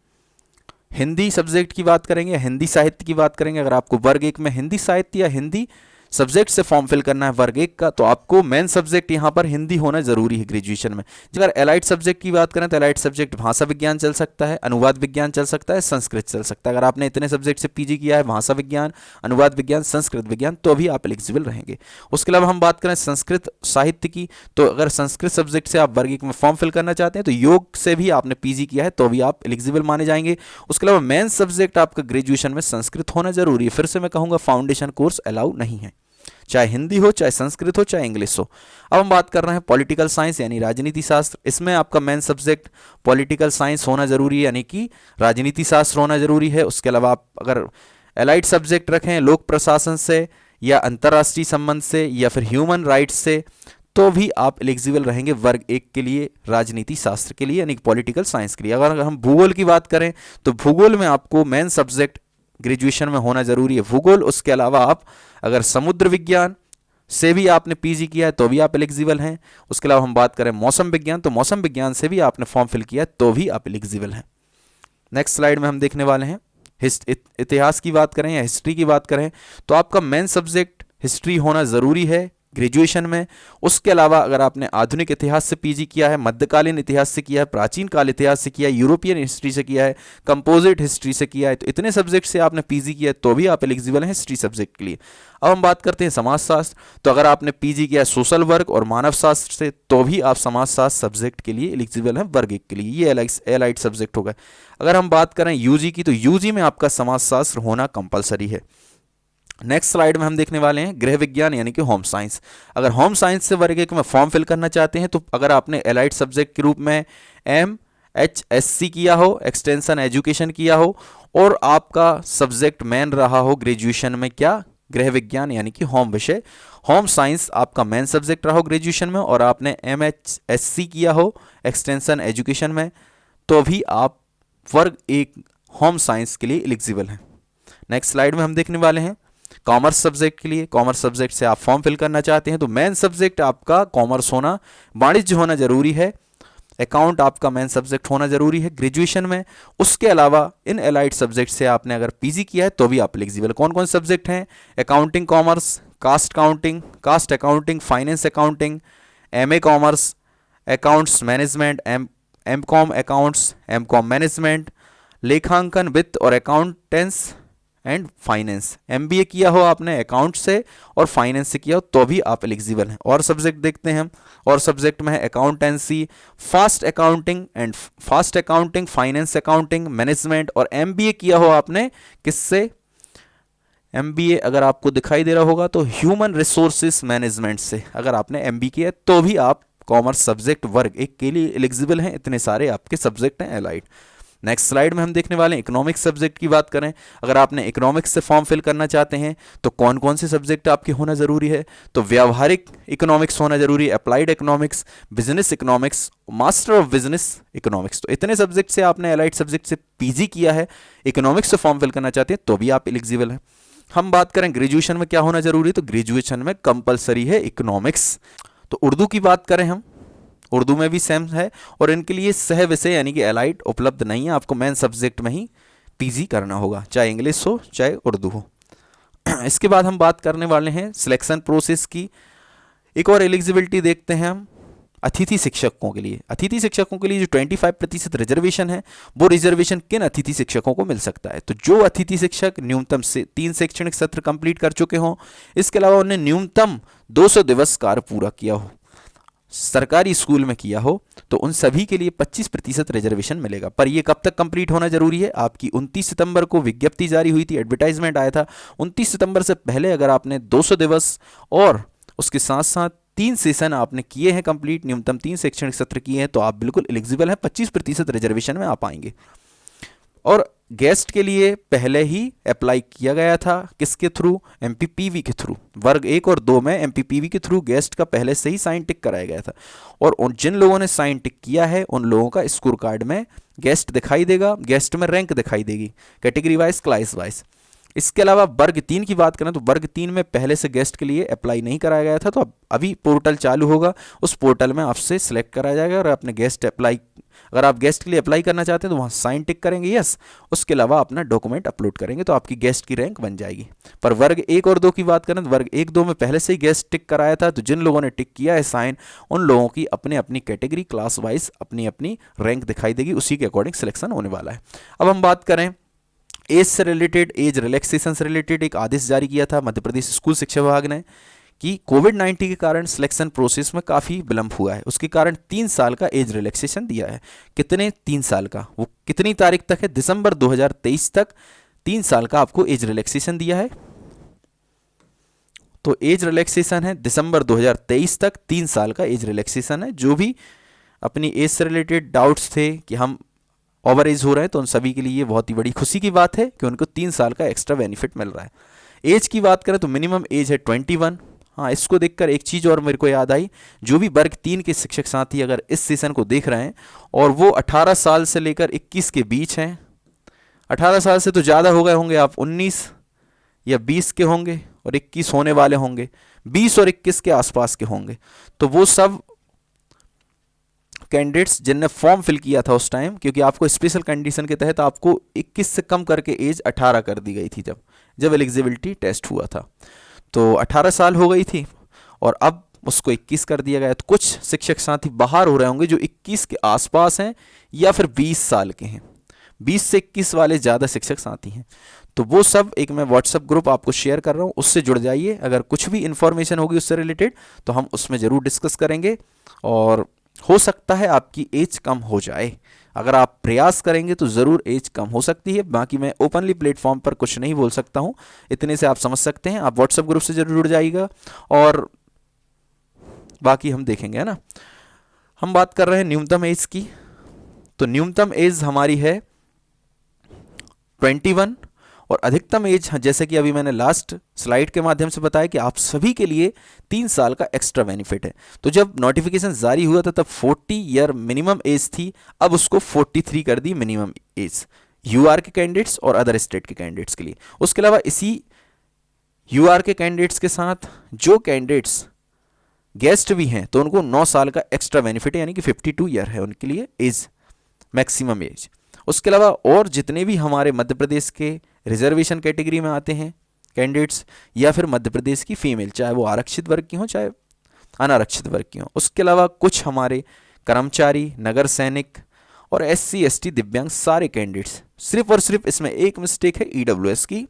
हिंदी सब्जेक्ट की बात करेंगे, हिंदी साहित्य की बात करेंगे। अगर आपको वर्ग 1 में हिंदी साहित्य या हिंदी सब्जेक्ट से फॉर्म फिल करना है वर्ग 1 का, तो आपको मेन सब्जेक्ट यहाँ पर हिंदी होना जरूरी है ग्रेजुएशन में। अगर एलाइड सब्जेक्ट की बात करें तो एलाइड सब्जेक्ट भाषा विज्ञान चल सकता है, अनुवाद विज्ञान चल सकता है, संस्कृत चल सकता है। अगर आपने इतने सब्जेक्ट से पीजी किया है, भाषा विज्ञान, अनुवाद विज्ञान, संस्कृत विज्ञान, तो भी आप एलिजिबल रहेंगे। उसके अलावा हम बात करें संस्कृत साहित्य की, तो अगर संस्कृत सब्जेक्ट से आप वर्ग 1 में फॉर्म फिल करना चाहते हैं तो योग से भी आपने पीजी किया है तो भी आप एलिजिबल माने जाएंगे। उसके अलावा मेन सब्जेक्ट आपका ग्रेजुएशन में संस्कृत होना जरूरी है। फिर से मैं कहूँगा फाउंडेशन कोर्स अलाउ नहीं है, चाहे हिंदी हो, चाहे संस्कृत हो, चाहे इंग्लिश हो। अब हम बात कर रहे हैं पॉलिटिकल साइंस यानी राजनीति शास्त्र। इसमें आपका मेन सब्जेक्ट पॉलिटिकल साइंस होना जरूरी है, यानी कि राजनीति शास्त्र होना जरूरी है। उसके अलावा आप अगर एलाइड सब्जेक्ट रखें लोक प्रशासन से या अंतर्राष्ट्रीय संबंध से या फिर ह्यूमन राइट्स से, तो भी आप एलिजिबल रहेंगे वर्ग 1 के लिए, राजनीति शास्त्र के लिए यानी पॉलिटिकल साइंस के लिए। अगर हम भूगोल की बात करें तो भूगोल में आपको मेन सब्जेक्ट ग्रेजुएशन में होना जरूरी है भूगोल। उसके अलावा आप अगर समुद्र विज्ञान से भी आपने पीजी किया है तो भी आप एलिजिबल हैं। उसके अलावा हम बात करें मौसम विज्ञान, तो मौसम विज्ञान से भी आपने फॉर्म फिल किया है तो भी आप एलिजिबल हैं। नेक्स्ट स्लाइड में हम देखने वाले हैं इतिहास की बात करें या हिस्ट्री की बात करें तो आपका मेन सब्जेक्ट हिस्ट्री होना ज़रूरी है ग्रेजुएशन में। उसके अलावा अगर आपने आधुनिक इतिहास से पीजी किया है, मध्यकालीन इतिहास से किया है, प्राचीन काल इतिहास से किया है, यूरोपियन हिस्ट्री से किया है, कंपोजिट हिस्ट्री से किया है, तो इतने सब्जेक्ट से आपने पीजी किया है तो भी आप एलिजिबल हैं हिस्ट्री सब्जेक्ट के लिए। अब हम बात करते हैं समाजशास्त्र। तो अगर आपने पीजी किया है सोशल वर्क और मानव शास्त्र से तो भी आप समाजशास्त्र सब्जेक्ट के लिए एलिजिबल हैं वर्ग 1 के लिए। ये एलाइड सब्जेक्ट होगा। अगर हम बात करें यूजी की, तो यूजी में आपका समाजशास्त्र होना कंपलसरी है। नेक्स्ट स्लाइड में हम देखने वाले हैं गृह विज्ञान यानी कि होम साइंस। अगर होम साइंस से वर्ग 1 में फॉर्म फिल करना चाहते हैं तो अगर आपने एलाइड सब्जेक्ट के रूप में MHSC किया हो, एक्सटेंशन एजुकेशन किया हो, और आपका सब्जेक्ट मेन रहा हो ग्रेजुएशन में क्या, गृह विज्ञान यानी कि होम विषय, होम साइंस आपका मेन सब्जेक्ट रहा हो ग्रेजुएशन में, और आपने MHSC किया हो एक्सटेंशन एजुकेशन में, तो भी आप वर्ग 1 होम साइंस के लिए एलिजिबल हैं। नेक्स्ट स्लाइड में हम देखने वाले हैं कॉमर्स सब्जेक्ट के लिए। कॉमर्स सब्जेक्ट से आप फॉर्म फिल करना चाहते हैं तो मेन सब्जेक्ट आपका कॉमर्स होना, वाणिज्य होना जरूरी है, अकाउंट आपका मेन सब्जेक्ट होना जरूरी है ग्रेजुएशन में। उसके अलावा इन एलाइड सब्जेक्ट से आपने अगर पीजी किया है तो भी आप एलिजिबल। कौन कौन सब्जेक्ट हैं? Accounting commerce, cost accounting, finance accounting, MA commerce, accounts management, MCOM accounts, MCOM management, लेखांकन, वित्त और अकाउंटेंस एंड फाइनेंस। MBA किया हो आपने अकाउंट से और फाइनेंस से किया हो तो भी आप एलिजिबल हैं। और सब्जेक्ट देखते हैं हम, और सब्जेक्ट में है accountancy, fast accounting, finance accounting, management, और MBA किया हो आपने किससे? MBA अगर आपको दिखाई दे रहा होगा तो ह्यूमन रिसोर्सेज मैनेजमेंट से अगर आपने MBA किया तो भी आप कॉमर्स सब्जेक्ट वर्ग 1 के लिए एलिजिबल हैं। इतने सारे आपके सब्जेक्ट हैं एलाइड। नेक्स्ट स्लाइड में हम देखने वाले हैं इकोनॉमिक्स सब्जेक्ट की बात करें। अगर आपने इकोनॉमिक्स से फॉर्म फिल करना चाहते हैं तो कौन कौन से सब्जेक्ट आपके होना जरूरी है? तो व्यावहारिक इकोनॉमिक्स होना जरूरी है, applied economics, business economics, master of business economics. तो इतने सब्जेक्ट से आपने एलाइड सब्जेक्ट से पीजी किया है, इकोनॉमिक्स से फॉर्म फिल करना चाहते हैं तो भी आप एलिजिबल हैं। हम बात करें ग्रेजुएशन में क्या होना जरूरी है, तो ग्रेजुएशन में कंपलसरी है इकोनॉमिक्स। तो उर्दू की बात करें हम, उर्दू में भी सेम है और इनके लिए सह विषय यानी कि एलाइड उपलब्ध नहीं है। आपको मेन सब्जेक्ट में ही पीजी करना होगा, चाहे इंग्लिश हो चाहे उर्दू हो। इसके बाद हम बात करने वाले हैं सिलेक्शन प्रोसेस की। एक और एलिजिबिलिटी देखते हैं हम अतिथि शिक्षकों के लिए। अतिथि शिक्षकों के लिए जो 25% रिजर्वेशन है, वो रिजर्वेशन किन अतिथि शिक्षकों को मिल सकता है? तो जो अतिथि शिक्षक न्यूनतम से 3 शैक्षणिक सत्र कंप्लीट कर चुके हों, इसके अलावा उन्हें न्यूनतम 200 दिवस कार्य पूरा किया हो, सरकारी स्कूल में किया हो, तो उन सभी के लिए 25% रिजर्वेशन मिलेगा। पर ये कब तक कंप्लीट होना जरूरी है? आपकी 29 सितंबर को विज्ञप्ति जारी हुई थी, एडवर्टाइजमेंट आया था। 29 सितंबर से पहले अगर आपने 200 दिवस और उसके साथ साथ 3 सेशन आपने किए हैं कंप्लीट, न्यूनतम 3 शैक्षणिक सत्र किए हैं, तो आप बिल्कुल एलिजिबल हैं, 25% रिजर्वेशन में आप आएंगे। और गेस्ट के लिए पहले ही अप्लाई किया गया था, किसके थ्रू? MPPV के थ्रू। वर्ग 1 और 2 में MPPV के थ्रू गेस्ट का पहले से ही साइन टिक कराया गया था, और उन जिन लोगों ने साइन टिक किया है उन लोगों का स्कोर कार्ड में गेस्ट दिखाई देगा, गेस्ट में रैंक दिखाई देगी, कैटेगरी वाइज, क्लास वाइज। इसके अलावा वर्ग 3 की बात करें तो वर्ग 3 में पहले से गेस्ट के लिए अप्लाई नहीं कराया गया था, तो अब अभी पोर्टल चालू होगा, उस पोर्टल में आपसे सिलेक्ट कराया जाएगा और अपने गेस्ट अप्लाई, अगर आप गेस्ट के लिए अप्लाई करना चाहते हैं तो वहाँ साइन टिक करेंगे यस, उसके अलावा अपना डॉक्यूमेंट अपलोड करेंगे तो आपकी गेस्ट की रैंक बन जाएगी। पर वर्ग 1 और 2 की बात करें तो वर्ग 1, 2 में पहले से ही गेस्ट टिक कराया था, तो जिन लोगों ने टिक किया है साइन, उन लोगों की अपने अपनी कैटेगरी, क्लास वाइज अपनी अपनी रैंक दिखाई देगी, उसी के अकॉर्डिंग सिलेक्शन होने वाला है। अब हम बात करें एज से रिलेटेड, एज रिलैक्सेशन से रिलेटेड एक आदेश जारी किया था मध्य प्रदेश स्कूल शिक्षा विभाग ने कि कोविड-19 के कारण सिलेक्शन प्रोसेस में काफ़ी विलंब हुआ है, उसके कारण 3 साल का एज रिलैक्सेशन दिया है। कितने? 3 साल का। वो कितनी तारीख तक है? दिसंबर 2023 तक 3 साल का आपको एज रिलैक्सेशन दिया है। तो एज रिलैक्सेशन है दिसंबर 2023 तक, 3 साल का एज रिलैक्सेशन है। जो भी अपनी एज से रिलेटेड डाउट्स थे कि हम ओवर एज हो रहे हैं, तो उन सभी के लिए ये बहुत ही बड़ी खुशी की बात है कि उनको 3 साल का एक्स्ट्रा बेनिफिट मिल रहा है। एज की बात करें तो मिनिमम एज है 21। हाँ, इसको देखकर एक चीज़ और मेरे को याद आई, जो भी वर्ग 3 के शिक्षक साथी अगर इस सेशन को देख रहे हैं और वो 18 साल से लेकर 21 के बीच हैं, 18 साल से तो ज़्यादा हो गए होंगे आप, 19 या 20 के होंगे और 21 होने वाले होंगे, 20 और 21 के आसपास के होंगे, तो वो सब कैंडिडेट्स जिनने फॉर्म फिल किया था उस टाइम, क्योंकि आपको स्पेशल कंडीशन के तहत आपको 21 से कम करके एज 18 कर दी गई थी जब एलिजिबिलिटी टेस्ट हुआ था, तो 18 साल हो गई थी। और अब उसको 21 कर दिया गया। तो कुछ शिक्षक साथी बाहर हो रहे होंगे जो 21 के आसपास हैं या फिर 20 साल के हैं। 20 से 21 वाले ज़्यादा शिक्षक साथी हैं। तो वो सब एक मैं व्हाट्सअप ग्रुप आपको शेयर कर रहा हूँ, उससे जुड़ जाइए। अगर कुछ भी इन्फॉर्मेशन होगी उससे रिलेटेड तो हम उसमें ज़रूर डिस्कस करेंगे, और हो सकता है आपकी एज कम हो जाए। अगर आप प्रयास करेंगे तो ज़रूर एज कम हो सकती है। बाकी मैं ओपनली प्लेटफॉर्म पर कुछ नहीं बोल सकता हूँ, इतने से आप समझ सकते हैं। आप व्हाट्सएप ग्रुप से जरूर जुड़ जाइएगा और बाकी हम देखेंगे, है ना। हम बात कर रहे हैं न्यूनतम एज की। तो न्यूनतम एज हमारी है 21 और अधिकतम एज, जैसे कि अभी मैंने लास्ट स्लाइड के माध्यम से बताया कि आप सभी के लिए 3 साल का एक्स्ट्रा बेनिफिट है। तो जब नोटिफिकेशन जारी हुआ था तब 40 ईयर मिनिमम एज थी, अब उसको 43 कर दी मिनिमम एज यूआर के कैंडिडेट्स और अदर स्टेट के कैंडिडेट्स के लिए। उसके अलावा इसी यूआर के कैंडिडेट्स के साथ जो कैंडिडेट्स गेस्ट भी हैं तो उनको 9 साल का एक्स्ट्रा बेनिफिट है, यानी कि 52 ईयर है उनके लिए एज, मैक्सिमम एज। उसके अलावा और जितने भी हमारे मध्य प्रदेश के रिजर्वेशन कैटेगरी में आते हैं कैंडिडेट्स, या फिर मध्य प्रदेश की फीमेल, चाहे वो आरक्षित वर्ग की हो चाहे अनारक्षित वर्ग की हो। उसके अलावा कुछ हमारे कर्मचारी, नगर सैनिक और SC ST दिव्यांग सारे कैंडिडेट्स। सिर्फ और सिर्फ इसमें एक मिस्टेक है EWS की।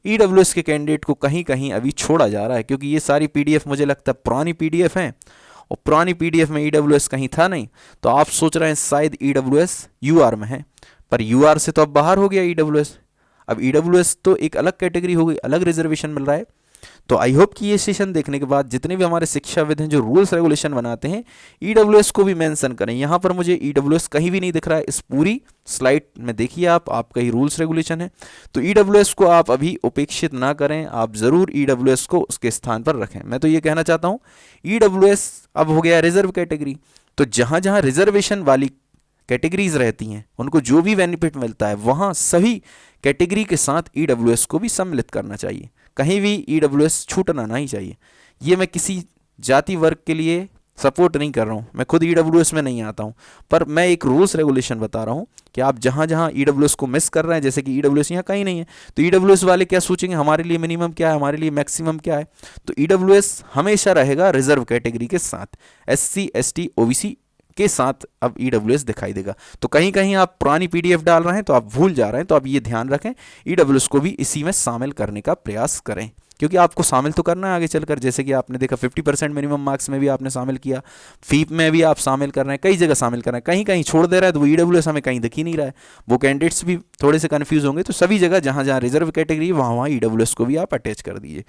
EWS के कैंडिडेट को कहीं कहीं अभी छोड़ा जा रहा है, क्योंकि ये सारी PDF मुझे लगता है पुरानी PDF हैं, और पुरानी PDF में EWS कहीं था नहीं। तो आप सोच रहे हैं शायद EWS UR में है, पर UR से तो अब बाहर हो गया EWS। अब EWS तो एक अलग कैटेगरी हो गई, अलग रिजर्वेशन मिल रहा है। तो आई होप कि ये सेशन देखने के बाद जितने भी हमारे शिक्षाविद हैं जो रूल्स रेगुलेशन बनाते हैं, EWS को भी मेंशन करें। यहाँ पर मुझे EWS कहीं भी नहीं दिख रहा है, इस पूरी स्लाइड में देखिए आपका ही रूल्स रेगुलेशन है। तो EWS को आप अभी उपेक्षित ना करें, आप ज़रूर EWS को उसके स्थान पर रखें। मैं तो ये कहना चाहता हूँ, EWS अब हो गया रिजर्व कैटेगरी, तो जहाँ जहाँ रिजर्वेशन वाली कैटेगरीज रहती हैं उनको जो भी बेनिफिट मिलता है वहाँ सभी कैटेगरी के साथ EWS को भी सम्मिलित करना चाहिए। कहीं भी EWS छूटना नहीं चाहिए। ये मैं किसी जाति वर्ग के लिए सपोर्ट नहीं कर रहा हूँ, मैं खुद EWS में नहीं आता हूँ, पर मैं एक रूल्स रेगुलेशन बता रहा हूँ कि आप जहाँ जहाँ EWS को मिस कर रहे हैं, जैसे कि EWS यहाँ कहीं नहीं है, तो EWS वाले क्या सोचेंगे हमारे लिए मिनिमम क्या है, हमारे लिए मैक्सिमम क्या है। तो EWS हमेशा रहेगा रिजर्व कैटेगरी के साथ, SC ST OBC के साथ अब EWS दिखाई देगा। तो कहीं कहीं आप पुरानी PDF डाल रहे हैं तो आप भूल जा रहे हैं, तो आप ये ध्यान रखें EWS को भी इसी में शामिल करने का प्रयास करें, क्योंकि आपको शामिल तो करना है आगे चलकर। जैसे कि आपने देखा 50% मिनिमम मार्क्स में भी आपने शामिल किया, फीप में भी आप शामिल कर रहे हैं, कई जगह शामिल कर रहे हैं, कहीं कहीं छोड़ दे रहा है, तो वो EWS हमें कहीं दिख ही नहीं रहा है। वो कैंडिडेट्स भी थोड़े से कन्फ्यूज होंगे, तो सभी जगह जहाँ जहाँ रिजर्व कैटेगरी है वहाँ EWS को भी आप अटैच कर दीजिए।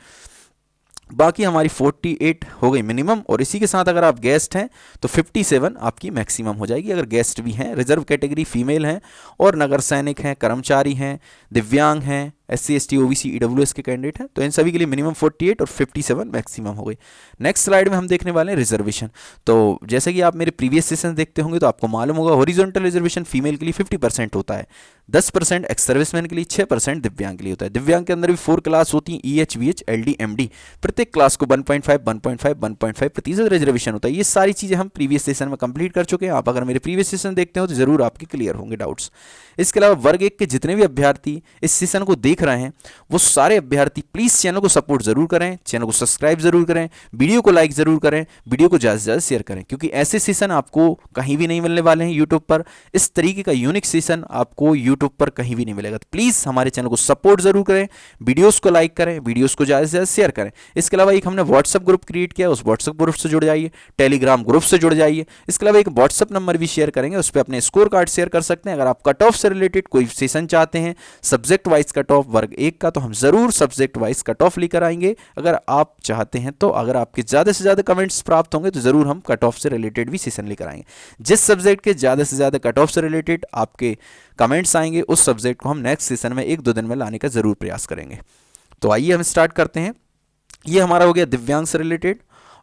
बाकी हमारी 48 हो गई मिनिमम, और इसी के साथ अगर आप गेस्ट हैं तो 57 आपकी मैक्सिमम हो जाएगी। अगर गेस्ट भी हैं, रिजर्व कैटेगरी फीमेल हैं, और नगर सैनिक हैं, कर्मचारी हैं, दिव्यांग हैं, SC ST OBC EWS के कैंडिडेट हैं, तो इन सभी के लिए मिनिमम 48 और 57 मैक्सिमम हो गई। नेक्स्ट स्लाइड में हम देखने वाले हैं रिजर्वेशन। तो जैसे कि आप मेरे प्रीवियस सेशन देखते होंगे तो आपको मालूम होगा हॉरिजॉन्टल रिजर्वेशन फीमेल के लिए 50% होता है, 10% एक्स सर्विसमैन के लिए, 6% दिव्यांग के लिए होता है। दिव्यांग के अंदर भी 4 क्लास होती हैं, EH VH LD MD, प्रत्येक क्लास को 1.5 रिजर्वेशन होता है। ये सारी चीज़ें हम प्रीवियस सेशन में कंप्लीट कर चुके हैं। आप अगर मेरे प्रीवियस सेशन देखते हो तो जरूर आपके क्लियर होंगे डाउट्स। इसके अलावा वर्ग 1 के जितने भी अभ्यर्थी इस सेशन को देख रहे हैं वो सारे अभ्यर्थी प्लीज़ चैनल को सपोर्ट जरूर करें, चैनल को सब्सक्राइब जरूर करें, वीडियो को लाइक जरूर करें, वीडियो को ज़्यादा से ज़्यादा शेयर करें, क्योंकि ऐसे सेशन आपको कहीं भी नहीं मिलने वाले हैं यूट्यूब पर। इस तरीके का यूनिक सेशन आपको यूट्यूब पर कहीं भी नहीं मिलेगा। तो प्लीज़ हमारे चैनल को सपोर्ट जरूर करें, वीडियोज़ को लाइक करें, वीडियोज़ को ज़्यादा से ज़्यादा शेयर करें। इसके अलावा एक हमने व्हाट्सअप ग्रुप क्रिएट किया, उस व्हाट्सअप ग्रुप से जुड़ जाइए, टेलीग्राम ग्रुप से जुड़ जाइए। इसके अलावा एक व्हाट्सअप नंबर भी शेयर करेंगे, उस पर अपने स्कोर कार्ड शेयर कर सकते हैं। अगर आप कट ऑफ से रिलेटेड कोई सेशन चाहते हैं, सब्जेक्ट वाइज कट ऑफ वर्ग 1 का, तो हम ज़रूर सब्जेक्ट वाइज कट ऑफ लेकर आएंगे अगर आप चाहते हैं तो। अगर आपके ज़्यादा से ज़्यादा कमेंट्स प्राप्त होंगे तो ज़रूर हम कट ऑफ से रिलेटेड भी सेशन लेकर आएंगे। जिस सब्जेक्ट के ज़्यादा से ज़्यादा कट ऑफ से रिलेटेड आपके कमेंट्स आएंगे उस सब्जेक्ट को हम नेक्स्ट सेशन में 1-2 दिन में लाने का ज़रूर प्रयास करेंगे। तो आइए हम स्टार्ट करते हैं। ये हमारा हो गया दिव्यांग से रिलेटेड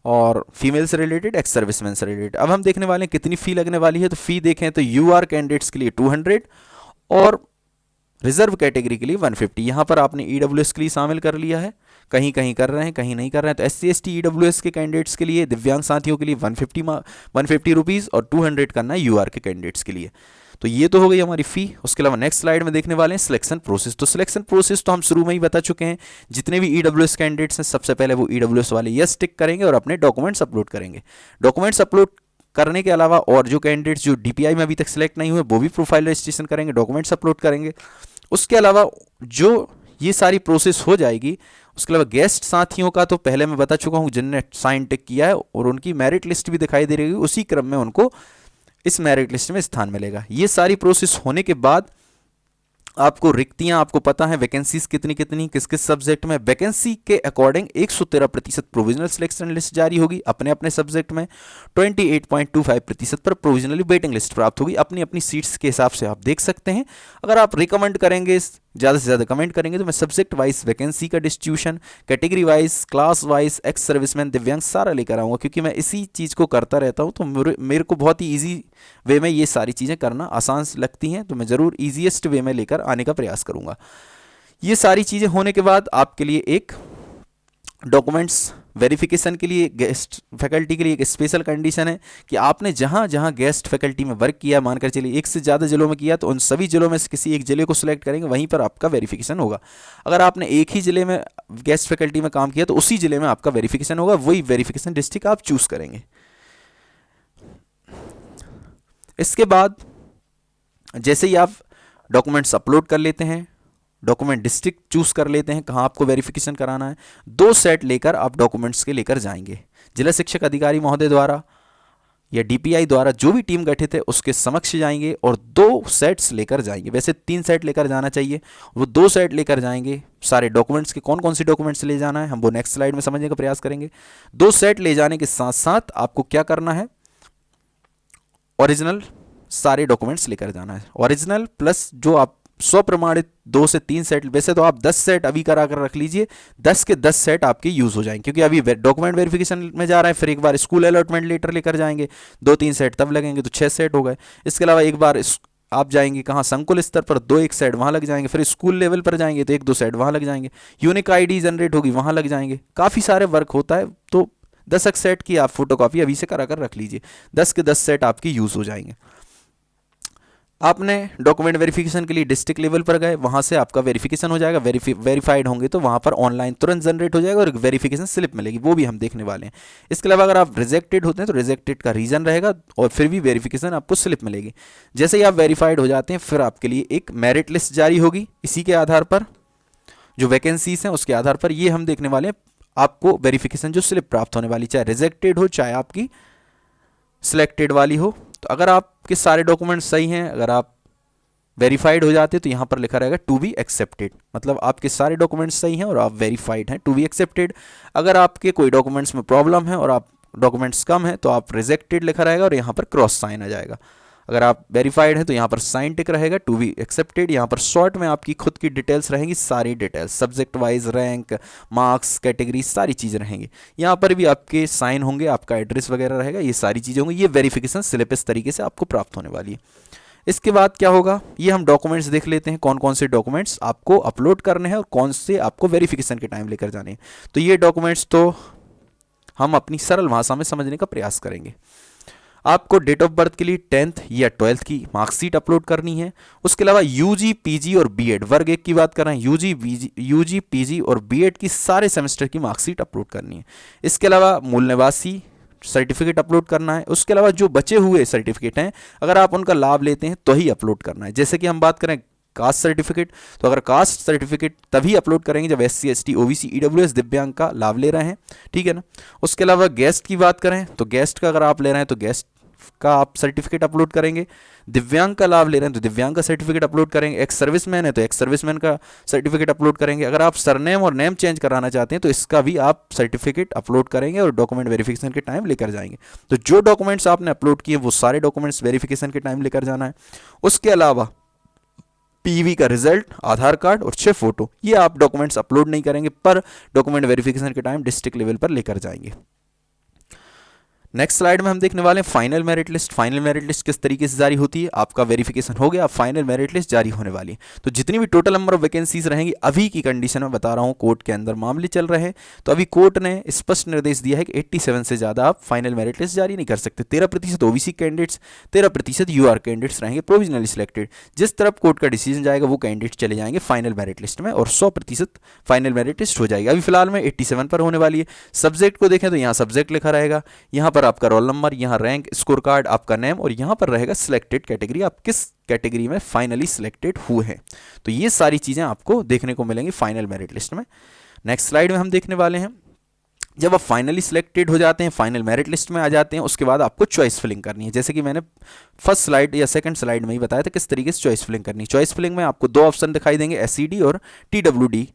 और फीमेल से रिलेटेड, एक्स सर्विसमैन से रिलेटेड। अब हम देखने वाले हैं कितनी फ़ी लगने वाली है। तो फ़ी देखें तो UR कैंडिडेट्स के लिए 200 और रिजर्व कैटेगरी के लिए 150। यहाँ पर आपने EWS के लिए शामिल कर लिया है, कहीं कहीं कर रहे हैं, कहीं नहीं कर रहे हैं। तो SC ST EWS के कैंडिडेट्स के लिए, दिव्यांग साथियों के लिए 150 रुपीज़ और 200 करना है UR के कैंडिडेट्स के लिए। तो ये तो हो गई हमारी फ़ी। उसके अलावा नेक्स्ट स्लाइड में देखने वाले हैं सिलेक्शन प्रोसेस। तो सिलेक्शन प्रोसेस तो हम शुरू में ही बता चुके हैं। जितने भी ईडब्ल्यूएस कैंडिडेट्स हैं सबसे पहले वो ईडब्ल्यूएस वाले यस टिक करेंगे और अपने डॉक्यूमेंट्स अपलोड करेंगे। डॉक्यूमेंट्स अपलोड करने के अलावा और जो कैंडिडेट्स जो डीपीआई में अभी तक सिलेक्ट नहीं हुए वो भी प्रोफाइल रजिस्ट्रेशन करेंगे, डॉक्यूमेंट्स अपलोड करेंगे। उसके अलावा जो ये सारी प्रोसेस हो जाएगी, उसके अलावा गेस्ट साथियों का तो पहले मैं बता चुका हूँ जिनने साइन टिक किया है, और उनकी मेरिट लिस्ट भी दिखाई दे रही है, उसी क्रम में उनको इस मेरिट लिस्ट में स्थान मिलेगा। ये सारी प्रोसेस होने के बाद आपको रिक्तियां, आपको पता है वैकेंसीज कितनी कितनी किस किस सब्जेक्ट में, वैकेंसी के अकॉर्डिंग 113% प्रोविजनल सिलेक्शन लिस्ट जारी होगी अपने अपने सब्जेक्ट में, 28.25% पर प्रोविजनली वेटिंग लिस्ट प्राप्त होगी अपनी अपनी सीट्स के हिसाब से। आप देख सकते हैं अगर आप रिकमेंड करेंगे, ज़्यादा से ज़्यादा कमेंट करेंगे, तो मैं सब्जेक्ट वाइज वैकेंसी का distribution, category wise, class wise, ex serviceman, दिव्यांग सारा लेकर आऊँगा, क्योंकि मैं इसी चीज़ को करता रहता हूँ। तो मेरे को बहुत ही ईजी वे में ये सारी चीज़ें करना आसान लगती हैं, तो मैं ज़रूर ईजीएस्ट वे में लेकर आने का प्रयास करूँगा। ये सारी चीज़ें होने के बाद आपके लिए एक डॉक्यूमेंट्स वेरिफिकेशन के लिए गेस्ट फैकल्टी के लिए एक स्पेशल कंडीशन है कि आपने जहाँ जहाँ गेस्ट फैकल्टी में वर्क किया, मानकर चलिए एक से ज़्यादा जिलों में किया, तो उन सभी जिलों में से किसी एक जिले को सिलेक्ट करेंगे, वहीं पर आपका वेरिफिकेशन होगा। अगर आपने एक ही जिले में गेस्ट फैकल्टी में काम किया तो उसी जिले में आपका वेरिफिकेशन होगा, वही वेरिफिकेशन डिस्ट्रिक्ट आप चूज़ करेंगे। इसके बाद जैसे ही आप डॉक्यूमेंट्स अपलोड कर लेते हैं, डॉक्यूमेंट डिस्ट्रिक्ट चूज कर लेते हैं कहाँ आपको वेरिफिकेशन कराना है, 2 सेट लेकर आप डॉक्यूमेंट्स के लेकर जाएंगे। जिला शिक्षक अधिकारी महोदय द्वारा या डीपीआई द्वारा जो भी टीम गठित है उसके समक्ष जाएंगे और 2 सेट्स लेकर जाएंगे। वैसे 3 सेट लेकर जाना चाहिए, वो 2 सेट लेकर जाएंगे। सारे डॉक्यूमेंट्स के कौन कौन से डॉक्यूमेंट्स ले जाना है हम वो नेक्स्ट स्लाइड में समझने का प्रयास करेंगे। 2 सेट ले जाने के साथ साथ आपको क्या करना है, ओरिजिनल सारे डॉक्यूमेंट्स लेकर जाना है। ओरिजिनल प्लस जो आप स्वप्रमाणित 2 से 3 सेट, वैसे तो आप 10 सेट अभी करा कर रख लीजिए, 10 के 10 सेट आपके यूज हो जाएंगे, क्योंकि अभी डॉक्यूमेंट वेरिफिकेशन में जा रहा है, फिर एक बार स्कूल अलॉटमेंट लेटर लेकर जाएंगे, 2-3 सेट तब लगेंगे, तो 6 सेट हो गए। इसके अलावा एक बार आप जाएंगे कहाँ, संकुल स्तर पर 2-1 सेट वहाँ लग जाएंगे, फिर स्कूल लेवल पर जाएंगे तो 1-2 सेट वहाँ लग जाएंगे, यूनिक आईडी जनरेट होगी वहाँ लग जाएंगे, काफ़ी सारे वर्क होता है। तो 10 सेट की आप फोटोकॉपी अभी से करा कर रख लीजिए, 10 के 10 सेट आपके यूज हो जाएंगे। आपने डॉक्यूमेंट वेरिफिकेशन के लिए डिस्ट्रिक्ट लेवल पर गए, वहाँ से आपका वेरिफिकेशन हो जाएगा, वेरीफाइड होंगे तो वहाँ पर ऑनलाइन तुरंत जनरेट हो जाएगा और एक वेरिफिकेशन स्लिप मिलेगी, वो भी हम देखने वाले हैं। इसके अलावा अगर आप रिजेक्टेड होते हैं तो रिजेक्टेड का रीज़न रहेगा और फिर भी वेरिफिकेशन आपको स्लिप मिलेगी। जैसे ही आप वेरीफाइड हो जाते हैं फिर आपके लिए एक मेरिट लिस्ट जारी होगी, इसी के आधार पर जो वैकेंसीज हैं उसके आधार पर ये हम देखने वाले हैं आपको वेरिफिकेशन जो स्लिप प्राप्त होने वाली, चाहे रिजेक्टेड हो चाहे आपकी सिलेक्टेड वाली हो। तो अगर आपके सारे डॉक्यूमेंट्स सही हैं, अगर आप वेरीफाइड हो जाते तो यहाँ पर लिखा रहेगा टू बी एक्सेप्टेड, मतलब आपके सारे डॉक्यूमेंट्स सही हैं और आप वेरीफाइड हैं, टू बी एक्सेप्टेड। अगर आपके कोई डॉक्यूमेंट्स में प्रॉब्लम है और आप डॉक्यूमेंट्स कम है तो आप रिजेक्टेड लिखा रहेगा और यहाँ पर क्रॉस साइन आ जाएगा। अगर आप वेरीफाइड हैं तो यहाँ पर साइन टिक रहेगा, टू बी एक्सेप्टेड। यहाँ पर शॉर्ट में आपकी खुद की डिटेल्स रहेंगी, सारी details subject wise, rank, marks, category, सारी चीज़ें रहेंगी। यहाँ पर भी आपके साइन होंगे, आपका एड्रेस वगैरह रहेगा, ये सारी चीज़ें होंगी। ये वेरिफिकेशन स्लिप इस तरीके से आपको प्राप्त होने वाली है। इसके बाद क्या होगा, ये हम डॉक्यूमेंट्स देख लेते हैं, कौन कौन से डॉक्यूमेंट्स आपको अपलोड करने हैं और कौन से आपको वेरिफिकेशन के टाइम लेकर जाने हैं। तो ये डॉक्यूमेंट्स तो हम अपनी सरल भाषा में समझने का प्रयास करेंगे। आपको डेट ऑफ बर्थ के लिए 10th या 12th की मार्कशीट अपलोड करनी है। उसके अलावा यूजी, पीजी और बीएड, वर्ग 1 की बात कर रहे हैं, यूजी, पीजी और बीएड की सारे सेमेस्टर की मार्कशीट अपलोड करनी है। इसके अलावा मूल निवासी सर्टिफिकेट अपलोड करना है। उसके अलावा जो बचे हुए सर्टिफिकेट हैं अगर आप उनका लाभ लेते हैं तो ही अपलोड करना है। जैसे कि हम बात करें कास्ट सर्टिफिकेट, तो अगर कास्ट सर्टिफिकेट तभी अपलोड करेंगे जब SC, ST, OBC, EWS, दिव्यांग का लाभ ले रहे हैं, ठीक है ना। उसके अलावा गेस्ट की बात करें तो गेस्ट का अगर आप ले रहे हैं तो गेस्ट का आप सर्टिफिकेट अपलोड करेंगे, दिव्यांग का लाभ ले रहे हैं तो दिव्यांग का सर्टिफिकेट अपलोड करेंगे, एक्स सर्विसमैन है तो एक्स सर्विसमैन का सर्टिफिकेट अपलोड करेंगे। अगर आप सरनेम और नेम चेंज कराना चाहते हैं तो इसका भी आप सर्टिफिकेट अपलोड करेंगे और डॉक्यूमेंट वेरिफिकेशन के टाइम लेकर जाएंगे। तो जो डॉक्यूमेंट्स आपने अपलोड किए वो सारे डॉक्यूमेंट्स वेरिफिकेशन के टाइम लेकर जाना है। उसके अलावा PV का रिजल्ट, आधार कार्ड और 6 फोटो, ये आप डॉक्यूमेंट्स अपलोड नहीं करेंगे पर डॉक्यूमेंट वेरिफिकेशन के टाइम डिस्ट्रिक्ट लेवल पर लेकर जाएंगे। नेक्स्ट स्लाइड में हम देखने वाले हैं final merit list. Final merit list किस तरीके से जारी होती है, आपका वेरिफिकेशन हो गया, फाइनल मेरिट लिस्ट जारी होने वाली है। तो जितनी भी टोटल नंबर ऑफ वैकेंसीज रहेंगी, अभी की कंडीशन में बता रहा हूँ, कोर्ट के अंदर मामले चल रहे हैं, तो अभी कोर्ट ने स्पष्ट निर्देश दिया है कि 87 से ज़्यादा आप फाइनल मेरिट लिस्ट जारी नहीं कर सकते। 13% ओबीसी कैंडिडेट्स, 13% यूआर कैंडिडेट्स रहेंगे प्रोविजनली सिलेक्टेड। जिस तरफ कोर्ट का डिसीजन जाएगा वो कैंडिडेट चले जाएंगे फाइनल मेरिट लिस्ट में और 100% फाइनल मेरिट लिस्ट हो जाएगी। अभी फिलहाल में 87 पर होने वाली है। सब्जेक्ट को देखें तो यहाँ सब्जेक्ट लिखा रहेगा, यहाँ पर आपका रोल नंबर, यहाँ रैंक, स्कोर कार्ड, आपका नेम, और यहाँ पर रहेगा सिलेक्टेड कैटेगरी, आप किस कैटेगरी में फाइनली सिलेक्टेड हुए हैं। तो ये सारी चीज़ें आपको देखने को मिलेंगी फाइनल मेरिट लिस्ट में। नेक्स्ट स्लाइड में हम देखने वाले हैं, जब आप फाइनली सिलेक्टेड हो जाते हैं, फाइनल मेरिट लिस्ट में आ जाते हैं, उसके बाद आपको चॉइस फिलिंग करनी है। जैसे कि मैंने फर्स्ट स्लाइड या सेकंड स्लाइड में ही बताया था किस तरीके से चॉइस फिलिंग करनी है। चॉइस फिलिंग में आपको दो ऑप्शन दिखाई देंगे, एससीडी और टीडब्ल्यूडी।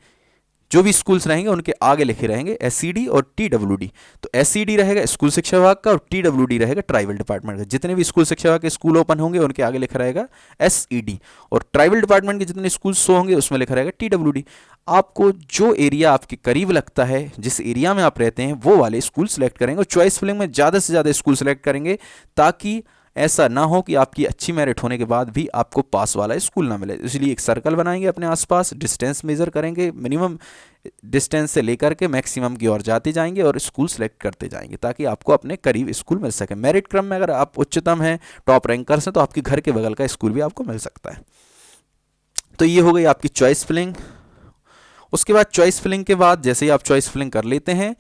जो भी स्कूल्स रहेंगे उनके आगे लिखे रहेंगे एससीडी और टीडब्ल्यूडी। तो एससीडी रहेगा स्कूल शिक्षा विभाग का और टीडब्ल्यूडी रहेगा ट्राइबल डिपार्टमेंट का। जितने भी स्कूल शिक्षा विभाग के स्कूल ओपन होंगे उनके आगे लिखा रहेगा एसईडी, और ट्राइबल डिपार्टमेंट के जितने स्कूल शो होंगे उसमें लिखा रहेगा टीडब्ल्यूडी। आपको जो एरिया आपके करीब लगता है, जिस एरिया में आप रहते हैं, वो वाले स्कूल सेलेक्ट करेंगे और चॉइस फिलिंग में ज़्यादा से ज़्यादा स्कूल सेलेक्ट करेंगे, ताकि ऐसा ना हो कि आपकी अच्छी मेरिट होने के बाद भी आपको पास वाला स्कूल ना मिले। इसलिए एक सर्कल बनाएंगे अपने आसपास, डिस्टेंस मेजर करेंगे, मिनिमम डिस्टेंस से लेकर के मैक्सिमम की ओर जाते जाएंगे और स्कूल सेलेक्ट करते जाएंगे, ताकि आपको अपने करीब स्कूल मिल सके। मेरिट क्रम में अगर आप उच्चतम हैं, टॉप रैंकर्स हैं, तो आपके घर के बगल का स्कूल भी आपको मिल सकता है। तो ये हो गई आपकी चॉइस फिलिंग। उसके बाद चॉइस फिलिंग के बाद जैसे ही आप चॉइस फिलिंग कर लेते हैं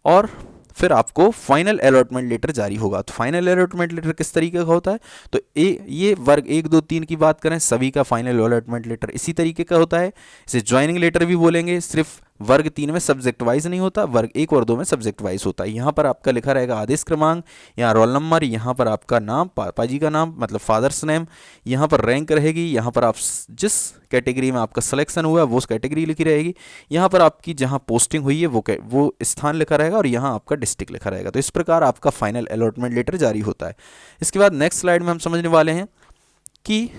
और फिर आपको फाइनल अलॉटमेंट लेटर जारी होगा। तो फाइनल अलॉटमेंट लेटर किस तरीके का होता है, तो ये वर्ग 1, 2, 3 की बात करें, सभी का फाइनल अलॉटमेंट लेटर इसी तरीके का होता है। इसे ज्वाइनिंग लेटर भी बोलेंगे। सिर्फ वर्ग 3 में सब्जेक्ट वाइज नहीं होता, वर्ग 1 और 2 में सब्जेक्ट वाइज होता है। यहाँ पर आपका लिखा रहेगा आदेश क्रमांक, यहाँ रोल नंबर, यहाँ पर आपका नाम, पापा जी का नाम मतलब फादर्स नेम, यहाँ पर रैंक रहेगी, यहाँ पर आप जिस कैटेगरी में आपका सिलेक्शन हुआ है वो कैटेगरी लिखी रहेगी, यहाँ पर आपकी जहाँ पोस्टिंग हुई है वो स्थान लिखा रहेगा, और यहाँ आपका डिस्ट्रिक्ट लिखा रहेगा। तो इस प्रकार आपका फाइनल अलॉटमेंट लेटर जारी होता है। इसके बाद नेक्स्ट स्लाइड में हम समझने वाले हैं कि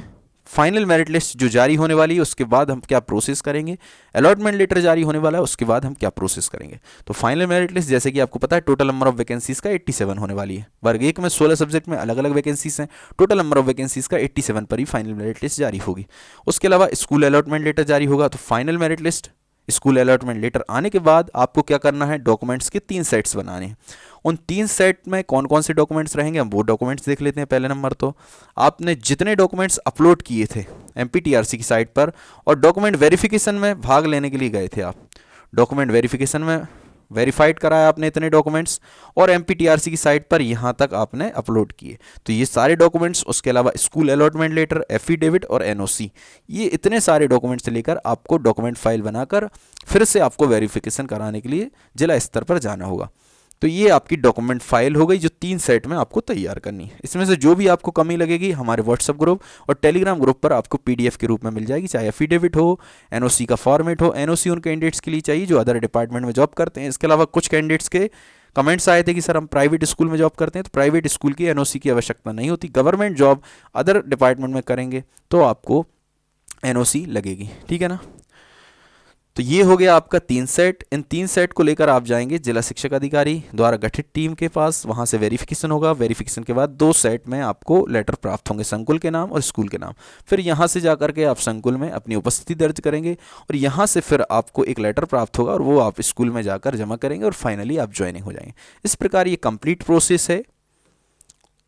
फाइनल मेरिट लिस्ट जो जारी होने वाली है उसके बाद हम क्या प्रोसेस करेंगे, अलॉटमेंट लेटर जारी होने वाला है उसके बाद हम क्या प्रोसेस करेंगे। तो फाइनल मेरिट लिस्ट जैसे कि आपको पता है टोटल नंबर ऑफ वैकेंसीज का 87 होने वाली है। वर्ग 1 में 16 सब्जेक्ट में अलग अलग वैकेंसीज हैं, टोटल नंबर ऑफ वैकेंसीज का 87 पर ही फाइनल मेरिट लिस्ट जारी होगी। उसके अलावा स्कूल अलॉटमेंट लेटर जारी होगा। तो final merit list, school allotment letter आने के बाद आपको क्या करना है, डॉक्यूमेंट्स के 3 सेट्स बनाने हैं। उन 3 सेट में कौन कौन से डॉक्यूमेंट्स रहेंगे हम वो डॉक्यूमेंट्स देख लेते हैं। पहले नंबर तो आपने जितने डॉक्यूमेंट्स अपलोड किए थे एमपीटीआरसी की साइट पर और डॉक्यूमेंट वेरिफिकेशन में भाग लेने के लिए गए थे, आप डॉक्यूमेंट वेरिफिकेशन में वेरीफाइड कराया आपने इतने डॉक्यूमेंट्स और एमपीटीआरसी की साइट पर यहाँ तक आपने अपलोड किए, तो ये सारे डॉक्यूमेंट्स, उसके अलावा स्कूल अलॉटमेंट लेटर, एफिडेविट और एनओसी, ये इतने सारे डॉक्यूमेंट्स लेकर आपको डॉक्यूमेंट फाइल बनाकर फिर से आपको वेरिफिकेशन कराने के लिए जिला स्तर पर जाना होगा। तो ये आपकी डॉक्यूमेंट फाइल हो गई जो 3 सेट में आपको तैयार करनी है। इसमें से जो भी आपको कमी लगेगी हमारे व्हाट्सएप ग्रुप और टेलीग्राम ग्रुप पर आपको पीडीएफ के रूप में मिल जाएगी, चाहे एफिडेविट हो, एनओसी का फॉर्मेट हो। एनओसी उन कैंडिडेट्स के लिए चाहिए जो अदर डिपार्टमेंट में जॉब करते हैं। इसके अलावा कुछ कैंडिडेट्स के कमेंट्स आए थे कि सर हम प्राइवेट स्कूल में जॉब करते हैं, तो प्राइवेट स्कूल की एनओसी की आवश्यकता नहीं होती। गवर्नमेंट जॉब अदर डिपार्टमेंट में करेंगे तो आपको एनओसी लगेगी, ठीक है ना। तो ये हो गया आपका 3 सेट। इन 3 सेट को लेकर आप जाएंगे जिला शिक्षक अधिकारी द्वारा गठित टीम के पास, वहाँ से वेरिफिकेशन होगा। वेरिफिकेशन के बाद 2 सेट में आपको लेटर प्राप्त होंगे, संकुल के नाम और स्कूल के नाम। फिर यहाँ से जाकर के आप संकुल में अपनी उपस्थिति दर्ज करेंगे और यहाँ से फिर आपको एक लेटर प्राप्त होगा और वो आप स्कूल में जाकर जमा करेंगे और फाइनली आप ज्वाइनिंग हो जाएंगे। इस प्रकार ये कंप्लीट प्रोसेस है।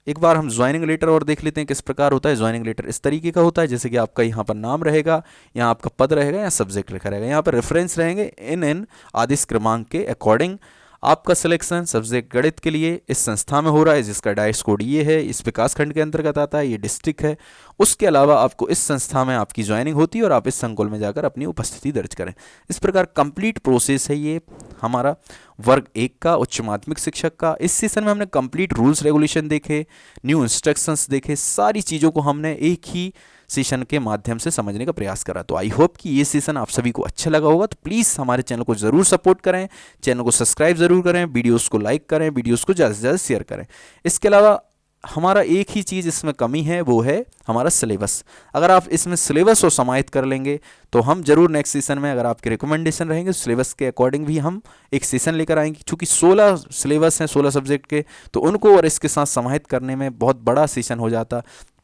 एक बार हम ज्वाइनिंग लेटर और देख लेते हैं किस प्रकार होता है। ज्वाइनिंग लेटर इस तरीके का होता है, जैसे कि आपका यहाँ पर नाम रहेगा, यहाँ आपका पद रहेगा, यहाँ सब्जेक्ट लिखा रहेगा, यहाँ पर रेफरेंस रहेंगे इन आदेश क्रमांक के अकॉर्डिंग। आपका सिलेक्शन सब्जेक्ट गणित के लिए इस संस्था में हो रहा है जिसका डाइस कोड ये है, इस विकास खंड के अंतर्गत आता है, ये डिस्ट्रिक्ट है। उसके अलावा आपको इस संस्था में आपकी ज्वाइनिंग होती है और आप इस संकुल में जाकर अपनी उपस्थिति दर्ज करें। इस प्रकार कंप्लीट प्रोसेस है ये हमारा वर्ग 1 का उच्च माध्यमिक शिक्षक का। इस सेशन में हमने कंप्लीट रूल्स रेगुलेशन देखे, न्यू इंस्ट्रक्शंस देखे, सारी चीज़ों को हमने एक ही सेशन के माध्यम से समझने का प्रयास करा। तो आई होप कि ये सेशन आप सभी को अच्छा लगा होगा। तो प्लीज़ हमारे चैनल को ज़रूर सपोर्ट करें, चैनल को सब्सक्राइब ज़रूर करें, वीडियोस को लाइक करें, वीडियोस को ज़्यादा से ज़्यादा शेयर करें। इसके अलावा हमारा एक ही चीज़ इसमें कमी है, वो है हमारा सिलेबस। अगर आप इसमें सिलेबस को समाहित कर लेंगे तो हम जरूर नेक्स्ट सेशन में, अगर आपके रिकमेंडेशन रहेंगे सिलेबस के अकॉर्डिंग भी हम एक सेशन लेकर आएंगे, क्योंकि 16 सिलेबस हैं 16 सब्जेक्ट के, तो उनको और इसके साथ समाहित करने में बहुत बड़ा सेशन हो जाता।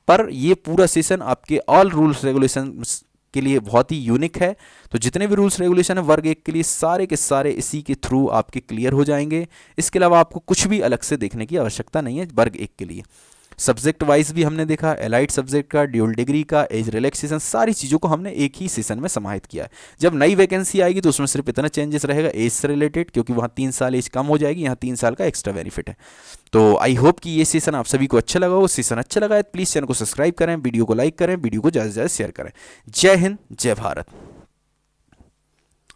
पर ये पूरा सेशन आपके ऑल रूल्स रेगुलेशन के लिए बहुत ही यूनिक है। तो जितने भी रूल्स रेगुलेशन है वर्ग 1 के लिए, सारे के सारे इसी के थ्रू आपके क्लियर हो जाएंगे। इसके अलावा आपको कुछ भी अलग से देखने की आवश्यकता नहीं है वर्ग 1 के लिए। सब्जेक्ट वाइज भी हमने देखा, एलाइड सब्जेक्ट का, ड्यूल डिग्री का, एज रिलैक्सेशन, सारी चीज़ों को हमने एक ही सेशन में समाहित किया है। जब नई वैकेंसी आएगी तो उसमें सिर्फ इतना चेंजेस रहेगा एज से रिलेटेड, क्योंकि वहाँ 3 साल एज कम हो जाएगी, यहाँ 3 साल का एक्स्ट्रा बेनिफिट है। तो आई होप कि ये सेशन आप सभी को अच्छा लगा हो। सेशन अच्छा लगा है तो प्लीज़ चैनल को सब्सक्राइब करें, वीडियो को लाइक करें, वीडियो को ज़्यादा से ज़्यादा शेयर करें। जय हिंद, जय भारत।